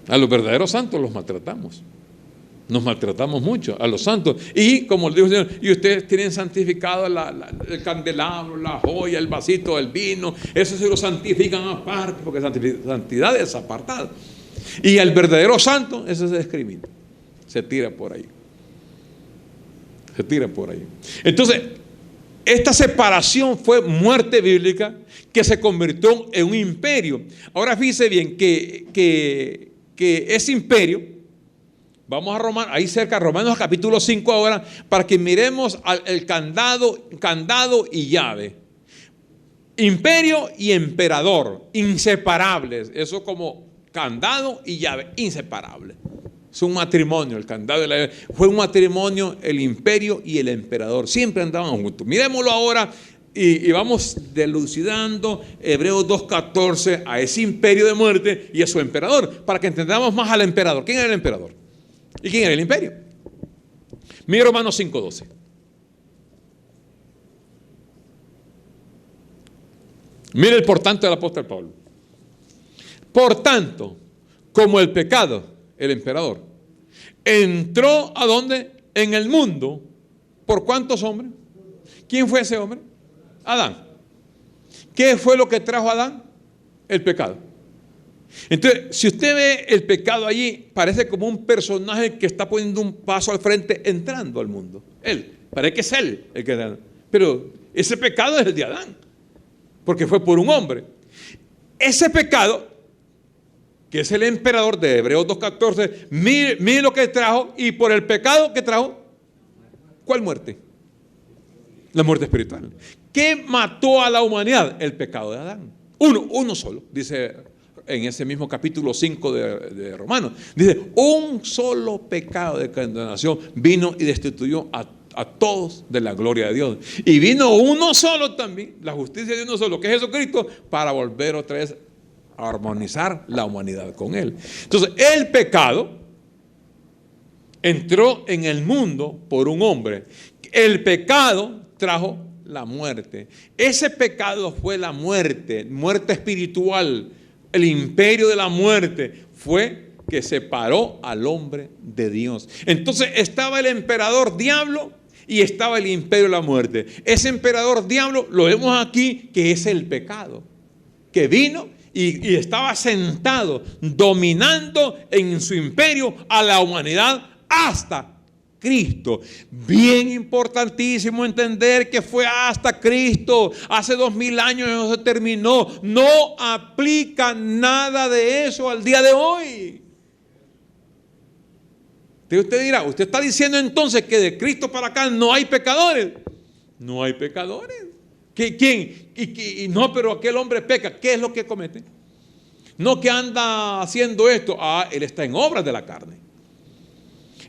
A los verdaderos santos los maltratamos. Nos maltratamos mucho a los santos. Y como le dijo el Señor, y ustedes tienen santificado el candelabro, la joya, el vasito del vino. Eso se lo santifican aparte, porque santidad es apartada. Y al verdadero santo, eso se discrimina. Se tira por ahí. Se tira por ahí. Entonces, esta separación fue muerte bíblica que se convirtió en un imperio. Ahora fíjese bien que ese imperio, vamos a Romanos, ahí cerca, Romanos capítulo 5 ahora, para que miremos el candado y llave. Imperio y emperador, inseparables. Eso como candado y llave, inseparables. Es un matrimonio, el candado y la llave. Fue un matrimonio, el imperio y el emperador. Siempre andaban juntos. Miremoslo ahora y vamos delucidando Hebreos 2:14 a ese imperio de muerte y a su emperador, para que entendamos más al emperador. ¿Quién era el emperador? ¿Y quién era el imperio? Mira Romanos 5:12. Mire el por tanto del apóstol Pablo. Por tanto, como el pecado, el emperador, entró ¿a dónde? En el mundo. ¿Por cuántos hombres? ¿Quién fue ese hombre? Adán. ¿Qué fue lo que trajo a Adán? El pecado. Entonces, si usted ve el pecado allí, parece como un personaje que está poniendo un paso al frente, entrando al mundo. Él, parece que es él el que da. Pero ese pecado es el de Adán, porque fue por un hombre. Ese pecado, que es el emperador de Hebreos 2:14, mire lo que trajo, y por el pecado que trajo, ¿cuál muerte? La muerte espiritual. ¿Qué mató a la humanidad? El pecado de Adán. Uno solo, dice en ese mismo capítulo 5 de Romanos. Dice, un solo pecado de condenación vino y destituyó a todos de la gloria de Dios. Y vino uno solo también, la justicia de uno solo, que es Jesucristo, para volver otra vez a armonizar la humanidad con Él. Entonces, el pecado entró en el mundo por un hombre. El pecado trajo la muerte. Ese pecado fue la muerte espiritual. El imperio de la muerte fue que separó al hombre de Dios. Entonces estaba el emperador diablo y estaba el imperio de la muerte. Ese emperador diablo lo vemos aquí, que es el pecado, que vino y estaba sentado, dominando en su imperio a la humanidad hasta Cristo. Bien importantísimo entender que fue hasta Cristo. Hace 2000 años eso se terminó. No aplica nada de eso al día de hoy. Usted dirá, usted está diciendo entonces que de Cristo para acá no hay pecadores. No hay pecadores. ¿Quién? No, pero aquel hombre peca. ¿Qué es lo que comete? No que anda haciendo esto. Él está en obras de la carne.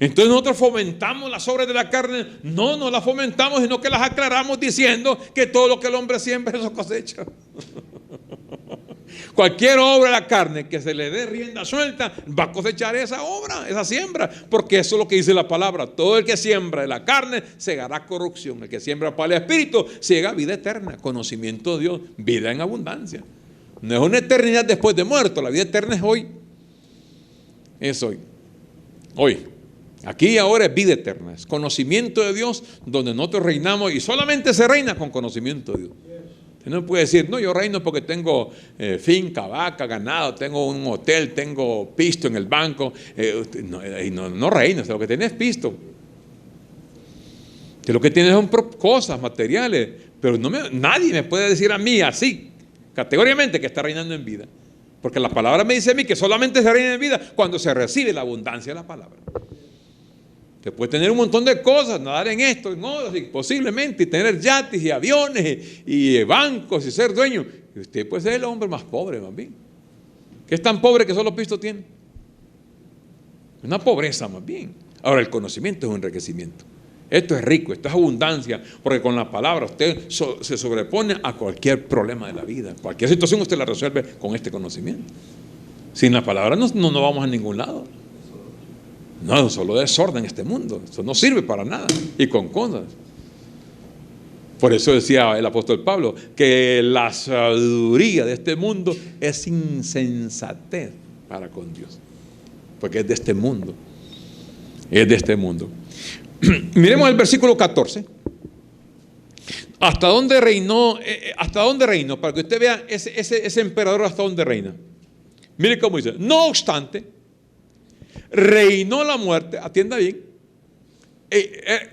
Entonces nosotros fomentamos las obras de la carne. No las fomentamos, sino que las aclaramos diciendo que todo lo que el hombre siembra, eso cosecha. Cualquier obra de la carne que se le dé rienda suelta, va a cosechar esa obra, esa siembra, porque eso es lo que dice la palabra. Todo el que siembra de la carne segará corrupción. El que siembra para el espíritu sega vida eterna, conocimiento de Dios, vida en abundancia. No es una eternidad después de muerto, la vida eterna es hoy. Es hoy. Hoy. Aquí y ahora es vida eterna, es conocimiento de Dios, donde nosotros reinamos, y solamente se reina con conocimiento de Dios. Usted no puede decir, no, yo reino porque tengo finca, vaca, ganado, tengo un hotel, tengo pisto en el banco. No reina, lo que tiene es pisto. Que lo que tiene son cosas materiales, pero nadie me puede decir a mí así, categóricamente, que está reinando en vida. Porque la palabra me dice a mí que solamente se reina en vida cuando se recibe la abundancia de la palabra. Usted puede tener un montón de cosas, nadar en esto, en otros, y posiblemente tener yates y aviones y bancos y ser dueño. Y usted puede ser el hombre más pobre, más bien. Que es tan pobre que solo pisto tiene. Una pobreza, más bien. Ahora, el conocimiento es un enriquecimiento. Esto es rico, esto es abundancia, porque con la palabra usted se sobrepone a cualquier problema de la vida. Cualquier situación usted la resuelve con este conocimiento. Sin la palabra no vamos a ningún lado. No, solo desorden este mundo. Eso no sirve para nada. Y con cosas. Por eso decía el apóstol Pablo que la sabiduría de este mundo es insensatez para con Dios, porque es de este mundo. Es de este mundo. Miremos el versículo 14. ¿Hasta dónde reinó? Para que usted vea ese emperador hasta dónde reina. Mire cómo dice: no obstante, reinó la muerte. Atienda bien.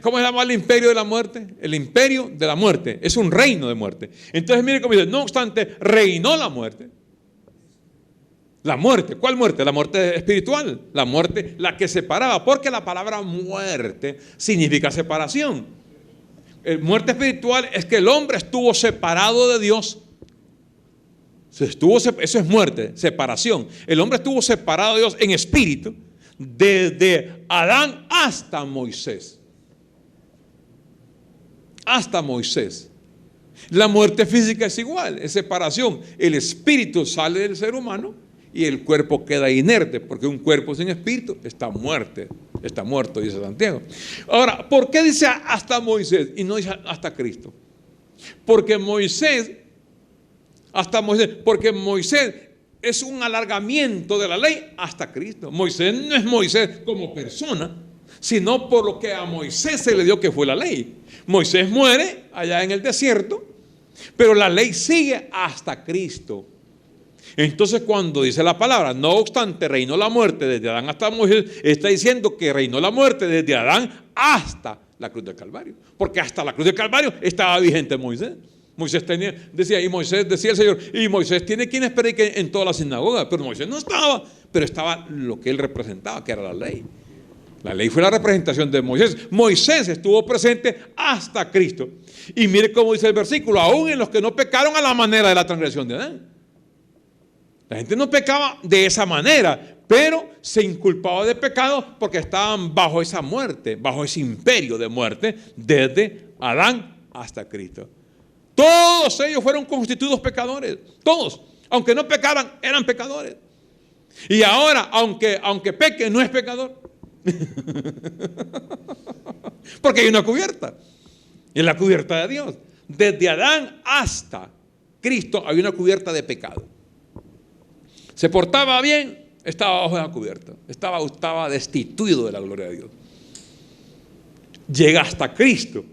¿Cómo se llama el imperio de la muerte? El imperio de la muerte. Es un reino de muerte. Entonces mire cómo dice: no obstante, reinó la muerte. La muerte, ¿cuál muerte? La muerte espiritual, la muerte, la que separaba, porque la palabra muerte significa separación. Muerte espiritual es que el hombre estuvo separado de Dios. Eso es muerte, separación. El hombre estuvo separado de Dios en espíritu desde Adán hasta Moisés. Hasta Moisés. La muerte física es igual, es separación. El espíritu sale del ser humano y el cuerpo queda inerte, porque un cuerpo sin espíritu está muerto, dice Santiago. Ahora, ¿por qué dice hasta Moisés y no dice hasta Cristo? Porque Moisés es un alargamiento de la ley hasta Cristo. Moisés no es Moisés como persona, sino por lo que a Moisés se le dio, que fue la ley. Moisés muere allá en el desierto, pero la ley sigue hasta Cristo. Entonces, cuando dice la palabra, no obstante, reinó la muerte desde Adán hasta Moisés, está diciendo que reinó la muerte desde Adán hasta la cruz del Calvario. Porque hasta la cruz del Calvario estaba vigente Moisés. Moisés decía el Señor, y Moisés tiene quienes prediquen en toda la sinagoga, pero Moisés no estaba, pero estaba lo que él representaba, que era la ley. La ley fue la representación de Moisés. Moisés estuvo presente hasta Cristo. Y mire cómo dice el versículo: aún en los que no pecaron a la manera de la transgresión de Adán. La gente no pecaba de esa manera, pero se inculpaba de pecado porque estaban bajo esa muerte, bajo ese imperio de muerte, desde Adán hasta Cristo. Todos ellos fueron constituidos pecadores, todos. Aunque no pecaran, eran pecadores. Y ahora, aunque peque, no es pecador. Porque hay una cubierta. Es la cubierta de Dios. Desde Adán hasta Cristo hay una cubierta de pecado. Se portaba bien, estaba bajo la cubierta. Estaba destituido de la gloria de Dios. Llega hasta Cristo.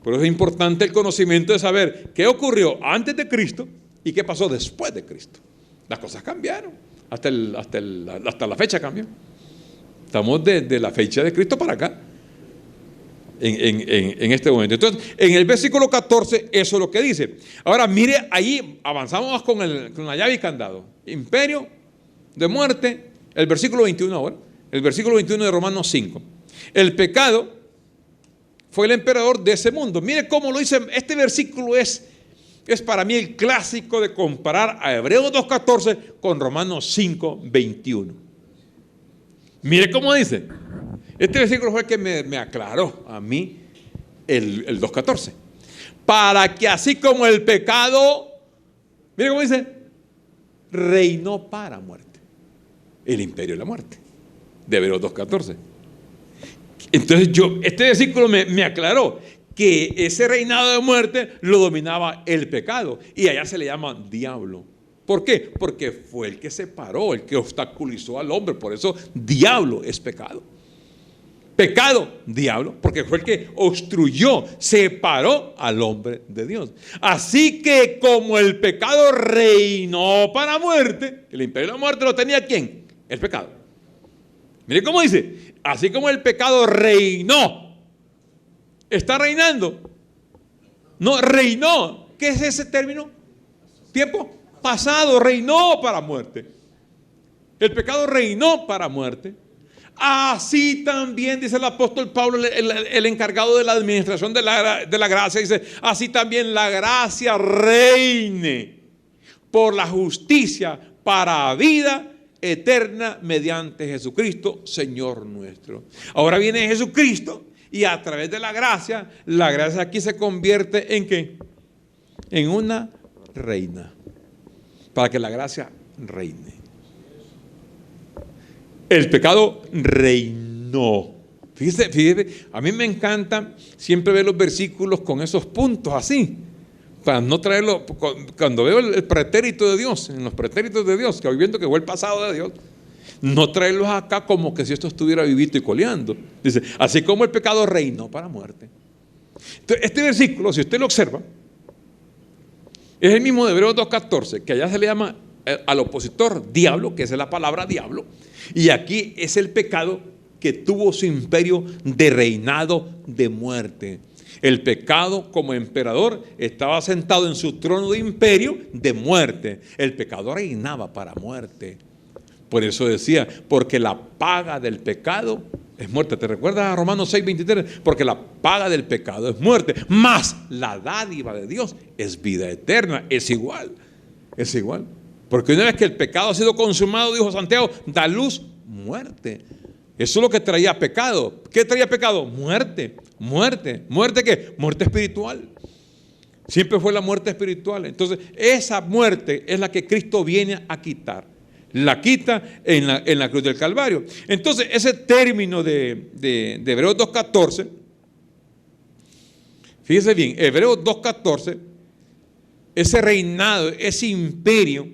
Por eso es importante el conocimiento de saber qué ocurrió antes de Cristo y qué pasó después de Cristo. Las cosas cambiaron. Hasta la fecha cambió. Estamos de la fecha de Cristo para acá. En este momento. Entonces, en el versículo 14, eso es lo que dice. Ahora, mire, ahí avanzamos con la llave y candado. Imperio de muerte, el versículo 21 ahora. El versículo 21 de Romanos 5. El pecado fue el emperador de ese mundo. Mire cómo lo dice. Este versículo es para mí el clásico de comparar a Hebreos 2.14 con Romanos 5.21. Mire cómo dice. Este versículo fue el que me aclaró a mí el 2.14. Para que así como el pecado, mire cómo dice, reinó para muerte. El imperio de la muerte. De Hebreos 2.14. Entonces este versículo me aclaró que ese reinado de muerte lo dominaba el pecado. Y allá se le llama diablo. ¿Por qué? Porque fue el que separó, el que obstaculizó al hombre. Por eso diablo es pecado. Pecado, diablo, porque fue el que obstruyó, separó al hombre de Dios. Así que como el pecado reinó para muerte, el imperio de la muerte lo tenía ¿quién? El pecado. Mire cómo dice, así como el pecado reinó, está reinando. No, reinó. ¿Qué es ese término? Tiempo pasado, reinó para muerte. El pecado reinó para muerte. Así también, dice el apóstol Pablo, el encargado de la administración de la gracia, dice, así también la gracia reine por la justicia para vida eterna mediante Jesucristo, Señor nuestro. Ahora viene Jesucristo y a través de la gracia aquí se convierte ¿en qué? En una reina, para que la gracia reine. El pecado reinó. Fíjese, a mí me encanta siempre ver los versículos con esos puntos así, para no traerlo, cuando veo el pretérito de Dios, en los pretéritos de Dios, que voy viendo que fue el pasado de Dios, no traerlos acá como que si esto estuviera vivito y coleando. Dice, así como el pecado reinó para muerte. Entonces, este versículo, si usted lo observa, es el mismo de Hebreos 2.14, que allá se le llama al opositor diablo, que esa es la palabra diablo, y aquí es el pecado que tuvo su imperio de reinado de muerte. El pecado como emperador estaba sentado en su trono de imperio de muerte. El pecado reinaba para muerte. Por eso decía, porque la paga del pecado es muerte. ¿Te recuerdas a Romanos 6.23? Porque la paga del pecado es muerte, más la dádiva de Dios es vida eterna. Es igual. Porque una vez que el pecado ha sido consumado, dijo Santiago, da luz muerte. Eso es lo que traía pecado. ¿Qué traía pecado? Muerte. ¿Muerte qué? Muerte espiritual. Siempre fue la muerte espiritual. Entonces, esa muerte es la que Cristo viene a quitar. La quita en la cruz del Calvario. Entonces, ese término de Hebreos 2.14, fíjese bien, Hebreos 2.14, ese reinado, ese imperio,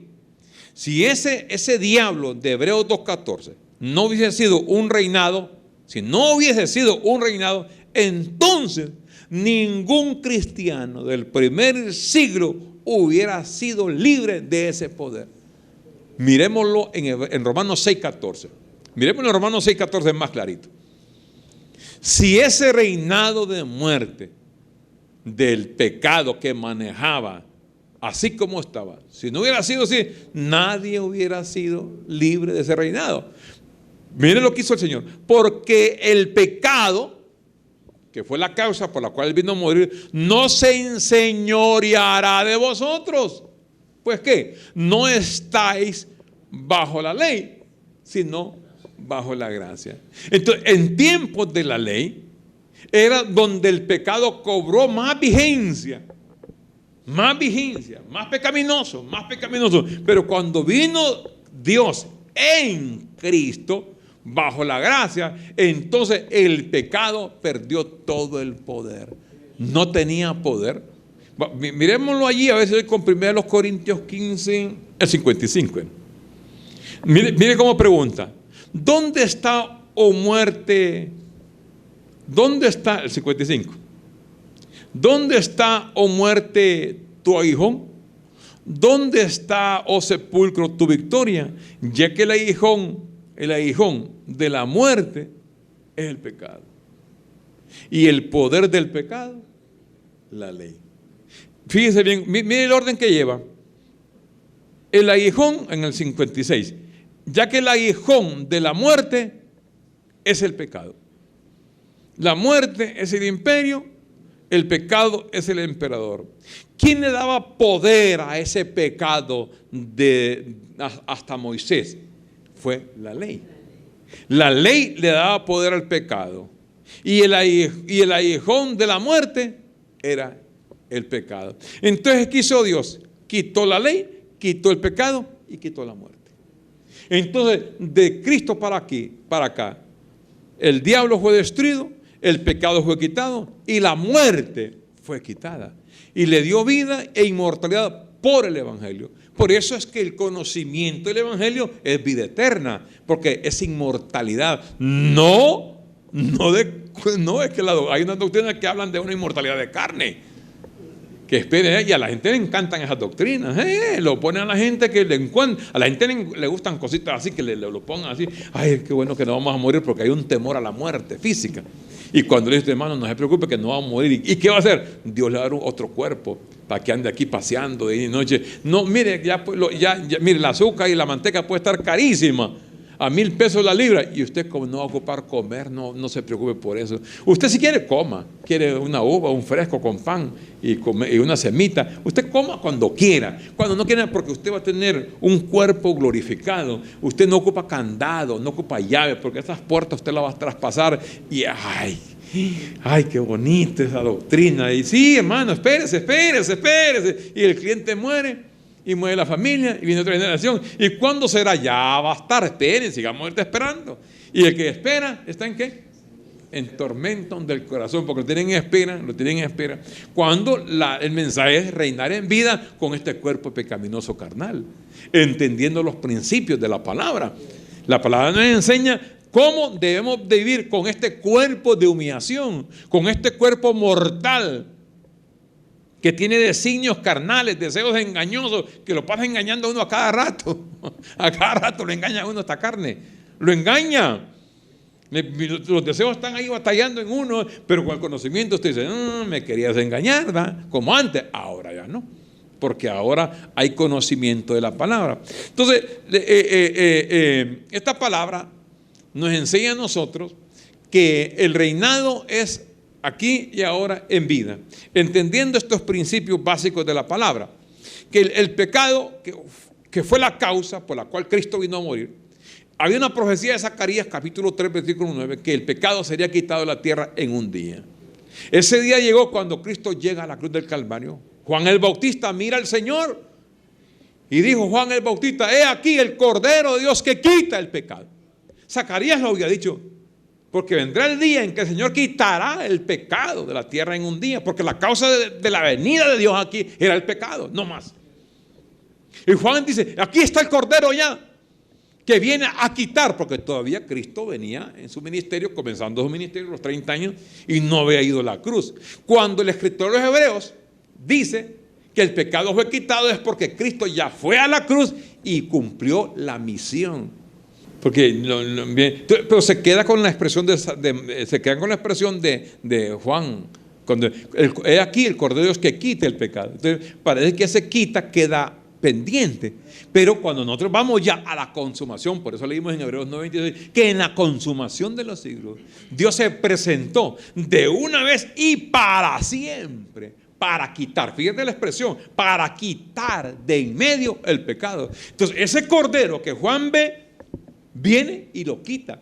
si ese diablo de Hebreos 2.14 no hubiese sido un reinado, si no hubiese sido un reinado, entonces ningún cristiano del primer siglo hubiera sido libre de ese poder. Miremoslo en Romanos 6.14. Miremoslo en Romanos 6.14, es más clarito. Si ese reinado de muerte del pecado que manejaba, así como estaba, si no hubiera sido así, nadie hubiera sido libre de ese reinado. Miren lo que hizo el Señor. Porque el pecado, que fue la causa por la cual Él vino a morir, no se enseñoreará de vosotros. Pues ¿qué? No estáis bajo la ley, sino bajo la gracia. Entonces, en tiempos de la ley, era donde el pecado cobró más vigencia, más pecaminoso. Pero cuando vino Dios en Cristo, bajo la gracia, entonces el pecado perdió todo el poder. No tenía poder. Miremoslo allí, a veces con 1 Corintios 15, el 55. Mire cómo pregunta. ¿Dónde está, oh muerte? ¿Dónde está, el 55? ¿Dónde está, oh muerte, tu aguijón? ¿Dónde está, oh sepulcro, tu victoria? Ya que el aguijón de la muerte es el pecado. Y el poder del pecado, la ley. Fíjese bien, mire el orden que lleva. El aguijón en el 56. Ya que el aguijón de la muerte es el pecado. La muerte es el imperio, el pecado es el emperador. ¿Quién le daba poder a ese pecado hasta Moisés? Fue la ley. La ley le daba poder al pecado. Y el aguijón de la muerte era el pecado. Entonces, ¿qué hizo Dios? Quitó la ley, quitó el pecado y quitó la muerte. Entonces, de Cristo para acá, el diablo fue destruido, el pecado fue quitado y la muerte fue quitada. Y le dio vida e inmortalidad por el Evangelio. Por eso es que el conocimiento del Evangelio es vida eterna, porque es inmortalidad. No es que hay unas doctrinas que hablan de una inmortalidad de carne. Que espere, y a la gente le encantan esas doctrinas, lo ponen a la gente que a la gente le gustan cositas así, que lo pongan así, ay, qué bueno que no vamos a morir porque hay un temor a la muerte física. Y cuando le dice, hermano, no se preocupe que no vamos a morir. ¿Y qué va a hacer? Dios le va a dar otro cuerpo para que ande aquí paseando de día y noche. No, mire, mire, el azúcar y la manteca puede estar carísima, a 1,000 pesos la libra, y usted como no va a ocupar comer, no se preocupe por eso. Usted si quiere, coma, quiere una uva, un fresco con pan y una semita, usted coma cuando quiera, cuando no quiera, porque usted va a tener un cuerpo glorificado. Usted no ocupa candado, no ocupa llave, porque esas puertas usted las va a traspasar y ay, qué bonita esa doctrina. Y sí, hermano, espérese, y el cliente muere. Y muere la familia y viene otra generación. ¿Y cuándo será? Ya va a estar, esperen, sigamos esperando. Y el que espera, ¿está en qué? en tormento del corazón, porque lo tienen en espera, cuando el mensaje es reinar en vida con este cuerpo pecaminoso carnal, entendiendo los principios de la palabra. La palabra nos enseña cómo debemos de vivir con este cuerpo de humillación, con este cuerpo mortal, que tiene designios carnales, deseos engañosos, que lo pasa engañando a uno a cada rato. A cada rato lo engaña a uno esta carne, lo engaña. Los deseos están ahí batallando en uno, pero con el conocimiento usted dice, me querías engañar, ¿verdad? Como antes. Ahora ya no, porque ahora hay conocimiento de la palabra. Entonces, esta palabra nos enseña a nosotros que el reinado es aquí y ahora en vida, entendiendo estos principios básicos de la palabra, que el pecado que fue la causa por la cual Cristo vino a morir. Había una profecía de Zacarías capítulo 3 versículo 9 que el pecado sería quitado de la tierra en un día. Ese día llegó cuando Cristo llega a la cruz del Calvario. Juan el Bautista mira al Señor y dijo Juan el Bautista, he aquí el Cordero de Dios que quita el pecado. Zacarías lo había dicho, porque vendrá el día en que el Señor quitará el pecado de la tierra en un día, porque la causa de la venida de Dios aquí era el pecado, no más. Y Juan dice, aquí está el Cordero ya, que viene a quitar, porque todavía Cristo venía en su ministerio, comenzando su ministerio los 30 años, y no había ido a la cruz. Cuando el escritor de los Hebreos dice que el pecado fue quitado, es porque Cristo ya fue a la cruz y cumplió la misión. Porque, pero se queda con la expresión de Juan, cuando he aquí el Cordero de Dios que quita el pecado. Entonces parece que ese quita queda pendiente, pero cuando nosotros vamos ya a la consumación, por eso leímos en Hebreos 9:26, que en la consumación de los siglos, Dios se presentó de una vez y para siempre, para quitar, fíjate la expresión, para quitar de en medio el pecado. Entonces ese Cordero que Juan ve, viene y lo quita.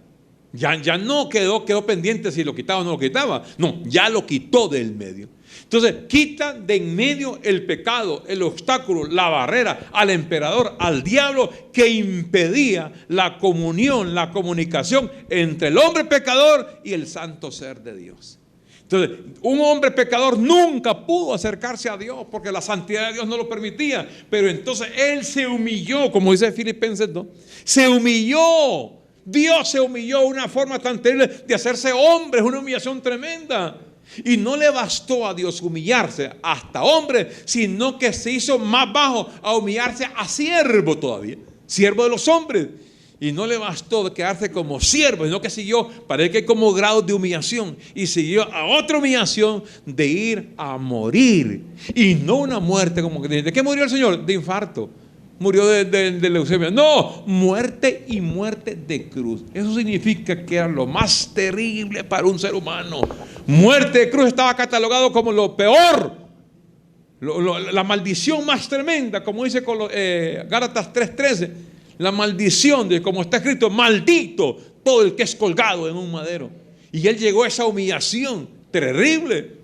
Ya no quedó pendiente si lo quitaba o no lo quitaba. No, ya lo quitó del medio. Entonces, quita de en medio el pecado, el obstáculo, la barrera al emperador, al diablo, que impedía la comunión, la comunicación entre el hombre pecador y el santo ser de Dios. Entonces, un hombre pecador nunca pudo acercarse a Dios porque la santidad de Dios no lo permitía. Pero entonces él se humilló, como dice Filipenses 2, se humilló. Dios se humilló de una forma tan terrible de hacerse hombre, es una humillación tremenda. Y no le bastó a Dios humillarse hasta hombre, sino que se hizo más bajo a humillarse a siervo todavía, siervo de los hombres. Y no le bastó de quedarse como siervo, sino que siguió, parece que como grados de humillación, y siguió a otra humillación de ir a morir. Y no una muerte como que ¿de qué murió el Señor? De infarto. Murió de leucemia. No, muerte y muerte de cruz. Eso significa que era lo más terrible para un ser humano. Muerte de cruz estaba catalogado como lo peor, la maldición más tremenda, como dice Gálatas 3:13. La maldición de como está escrito, maldito todo el que es colgado en un madero. Y él llegó a esa humillación terrible.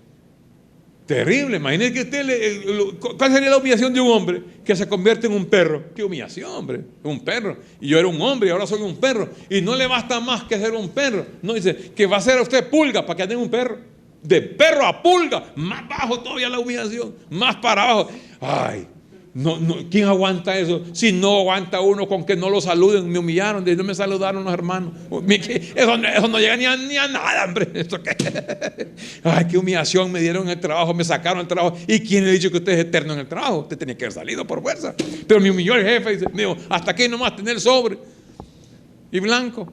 Terrible. Imagínese que usted ¿cuál sería la humillación de un hombre que se convierte en un perro? Qué humillación, hombre. Un perro. Y yo era un hombre y ahora soy un perro. Y no le basta más que ser un perro. No, dice que va a ser a usted pulga para que tenga un perro. De perro a pulga. Más bajo todavía la humillación. Más para abajo. Ay. No, ¿quién aguanta eso? Si no aguanta uno con que no lo saluden. Me humillaron, no me saludaron los hermanos. Eso no llega ni a nada, hombre. Ay, qué humillación me dieron en el trabajo, me sacaron del trabajo. ¿Y quién le ha dicho que usted es eterno en el trabajo? Usted tenía que haber salido por fuerza. Pero me humilló el jefe y dice, mío, hasta aquí nomás tener sobre. Y blanco.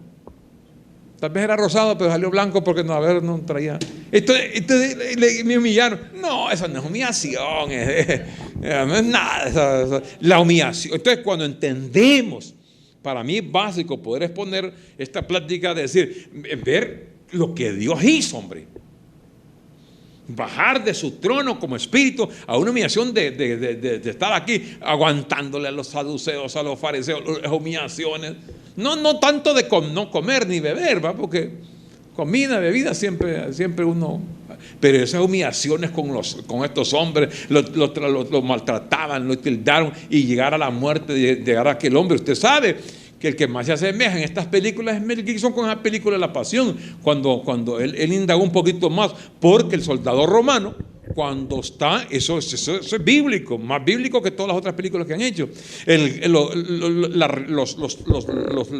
Tal vez era rosado, pero salió blanco porque no traía. Entonces me humillaron. No, eso no es humillación. No es nada. La humillación. Entonces, cuando entendemos, para mí es básico poder exponer esta plática, de decir, ver lo que Dios hizo, hombre. Bajar de su trono como espíritu a una humillación de estar aquí aguantándole a los saduceos, a los fariseos, las humillaciones. No tanto de no comer ni beber, ¿va? Porque comida, bebida siempre uno. Pero esas humillaciones con estos hombres, los maltrataban, los tildaron y llegar a la muerte, llegar a aquel hombre. Usted sabe que el que más se asemeja en estas películas es Mel Gibson con esa película de La Pasión, cuando él indagó un poquito más, porque el soldado romano, cuando está, eso es bíblico, más bíblico que todas las otras películas que han hecho. Los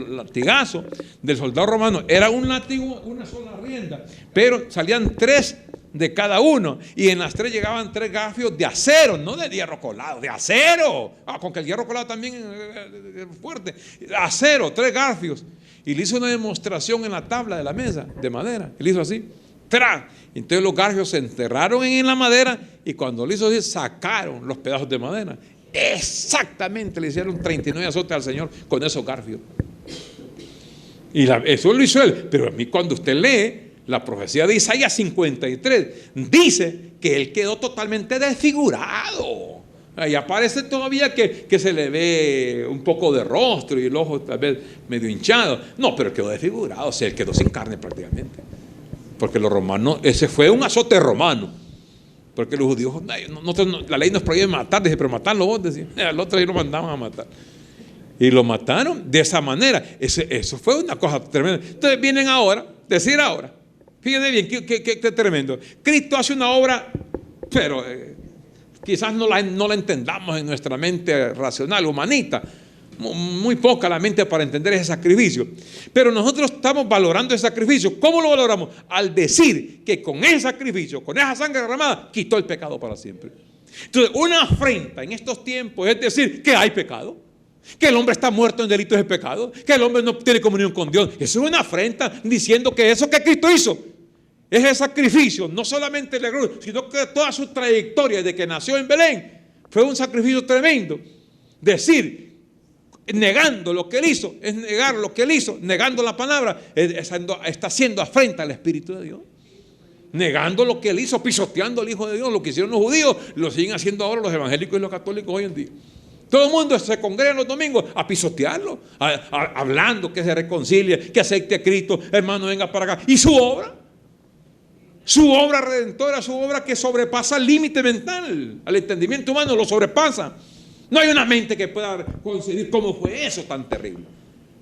latigazos del soldado romano era un látigo, una sola rienda, pero salían 3 de cada uno, y en las 3 llegaban 3 garfios de acero, no de hierro colado, de acero. Con que el hierro colado también es fuerte. Acero, 3 garfios. Y le hizo una demostración en la tabla de la mesa de madera. Él hizo así, ¡tra! Entonces los garfios se enterraron en la madera, y cuando le hizo así, sacaron los pedazos de madera. Exactamente le hicieron 39 azotes al Señor con esos garfios. Y eso lo hizo él. Pero a mí, cuando usted lee la profecía de Isaías 53, dice que él quedó totalmente desfigurado. Ahí aparece todavía que se le ve un poco de rostro y el ojo tal vez medio hinchado. No, pero quedó desfigurado, o sea, él quedó sin carne prácticamente. Porque los romanos, ese fue un azote romano. Porque los judíos, la ley nos prohíbe matar, dice, pero matarlo vos, decían. Al otro día lo mandaban a matar. Y lo mataron de esa manera. Eso fue una cosa tremenda. Entonces vienen ahora, fíjense bien, qué tremendo. Cristo hace una obra, pero quizás no la entendamos en nuestra mente racional, humanita. Muy poca la mente para entender ese sacrificio. Pero nosotros estamos valorando ese sacrificio. ¿Cómo lo valoramos? Al decir que con ese sacrificio, con esa sangre derramada, quitó el pecado para siempre. Entonces, una afrenta en estos tiempos es decir que hay pecado, que el hombre está muerto en delitos de pecado, que el hombre no tiene comunión con Dios. Eso es una afrenta, diciendo que eso que Cristo hizo, ese sacrificio, no solamente la cruz, sino que toda su trayectoria desde que nació en Belén fue un sacrificio tremendo. Decir, negando lo que él hizo, es negar lo que él hizo, negando la palabra, está haciendo afrenta al Espíritu de Dios. Negando lo que él hizo, pisoteando al Hijo de Dios. Lo que hicieron los judíos, lo siguen haciendo ahora los evangélicos y los católicos hoy en día. Todo el mundo se congrega los domingos a pisotearlo, hablando que se reconcilie, que acepte a Cristo, hermano, venga para acá. ¿Y su obra? Su obra redentora, su obra que sobrepasa el límite mental, al entendimiento humano lo sobrepasa. No hay una mente que pueda concebir cómo fue eso tan terrible.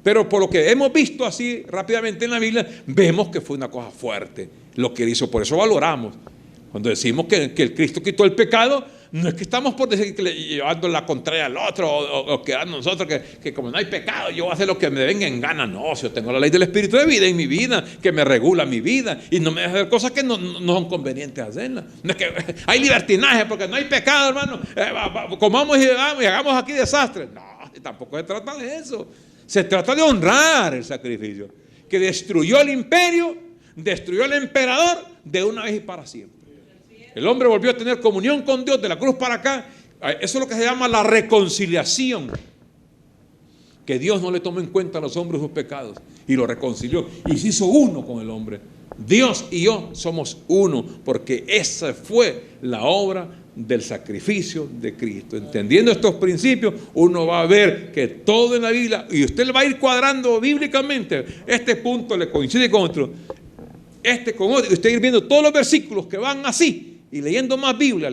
Pero por lo que hemos visto así rápidamente en la Biblia, vemos que fue una cosa fuerte lo que él hizo. Por eso valoramos. Cuando decimos que el Cristo quitó el pecado, no es que estamos por decir que llevando la contraria al otro o quedando nosotros que como no hay pecado, yo voy a hacer lo que me venga en gana. No, si yo tengo la ley del Espíritu de vida en mi vida, que me regula mi vida y no me deja hacer cosas que no son convenientes hacerlas. No es que hay libertinaje porque no hay pecado, hermano. Comamos y bebamos y hagamos aquí desastres. No, tampoco se trata de eso. Se trata de honrar el sacrificio que destruyó el imperio, destruyó el emperador de una vez y para siempre. El hombre volvió a tener comunión con Dios de la cruz para acá. Eso es lo que se llama la reconciliación. Que Dios no le tomó en cuenta a los hombres sus pecados y lo reconcilió y se hizo uno con el hombre. Dios y yo somos uno porque esa fue la obra del sacrificio de Cristo. Entendiendo estos principios, uno va a ver que todo en la Biblia, y usted le va a ir cuadrando bíblicamente, este punto le coincide con otro, con otro, y usted ir viendo todos los versículos que van así. Y leyendo más Biblia,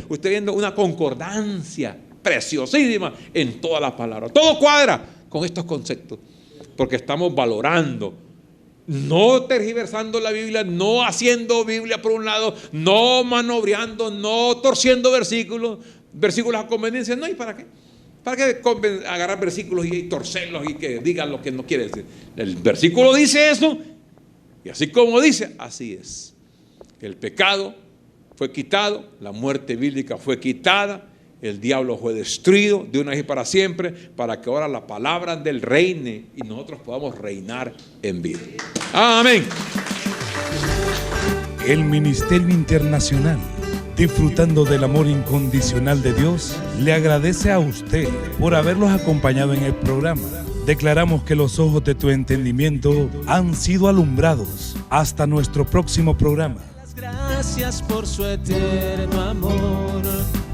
usted viendo una concordancia preciosísima en todas las palabras. Todo cuadra con estos conceptos, porque estamos valorando, no tergiversando la Biblia, no haciendo Biblia por un lado, no manobreando, no torciendo versículos a conveniencia. No, ¿y para qué? ¿Para qué agarrar versículos y torcerlos y que digan lo que no quiere decir? El versículo dice eso, y así como dice, así es. El pecado fue quitado, la muerte bíblica fue quitada, el diablo fue destruido de una vez y para siempre, para que ahora la palabra del reine y nosotros podamos reinar en vida. Amén. El Ministerio Internacional, disfrutando del amor incondicional de Dios, le agradece a usted por haberlos acompañado en el programa. Declaramos que los ojos de tu entendimiento han sido alumbrados. Hasta nuestro próximo programa. Gracias por su eterno amor.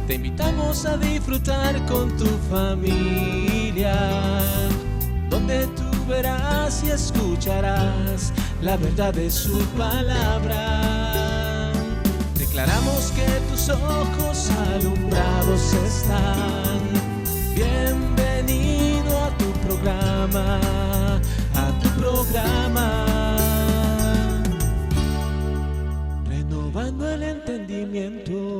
Te invitamos a disfrutar con tu familia, donde tú verás y escucharás la verdad de su palabra. Declaramos que tus ojos alumbrados están. Bienvenido a tu programa. programa, a tu programa. Renovando el entendimiento.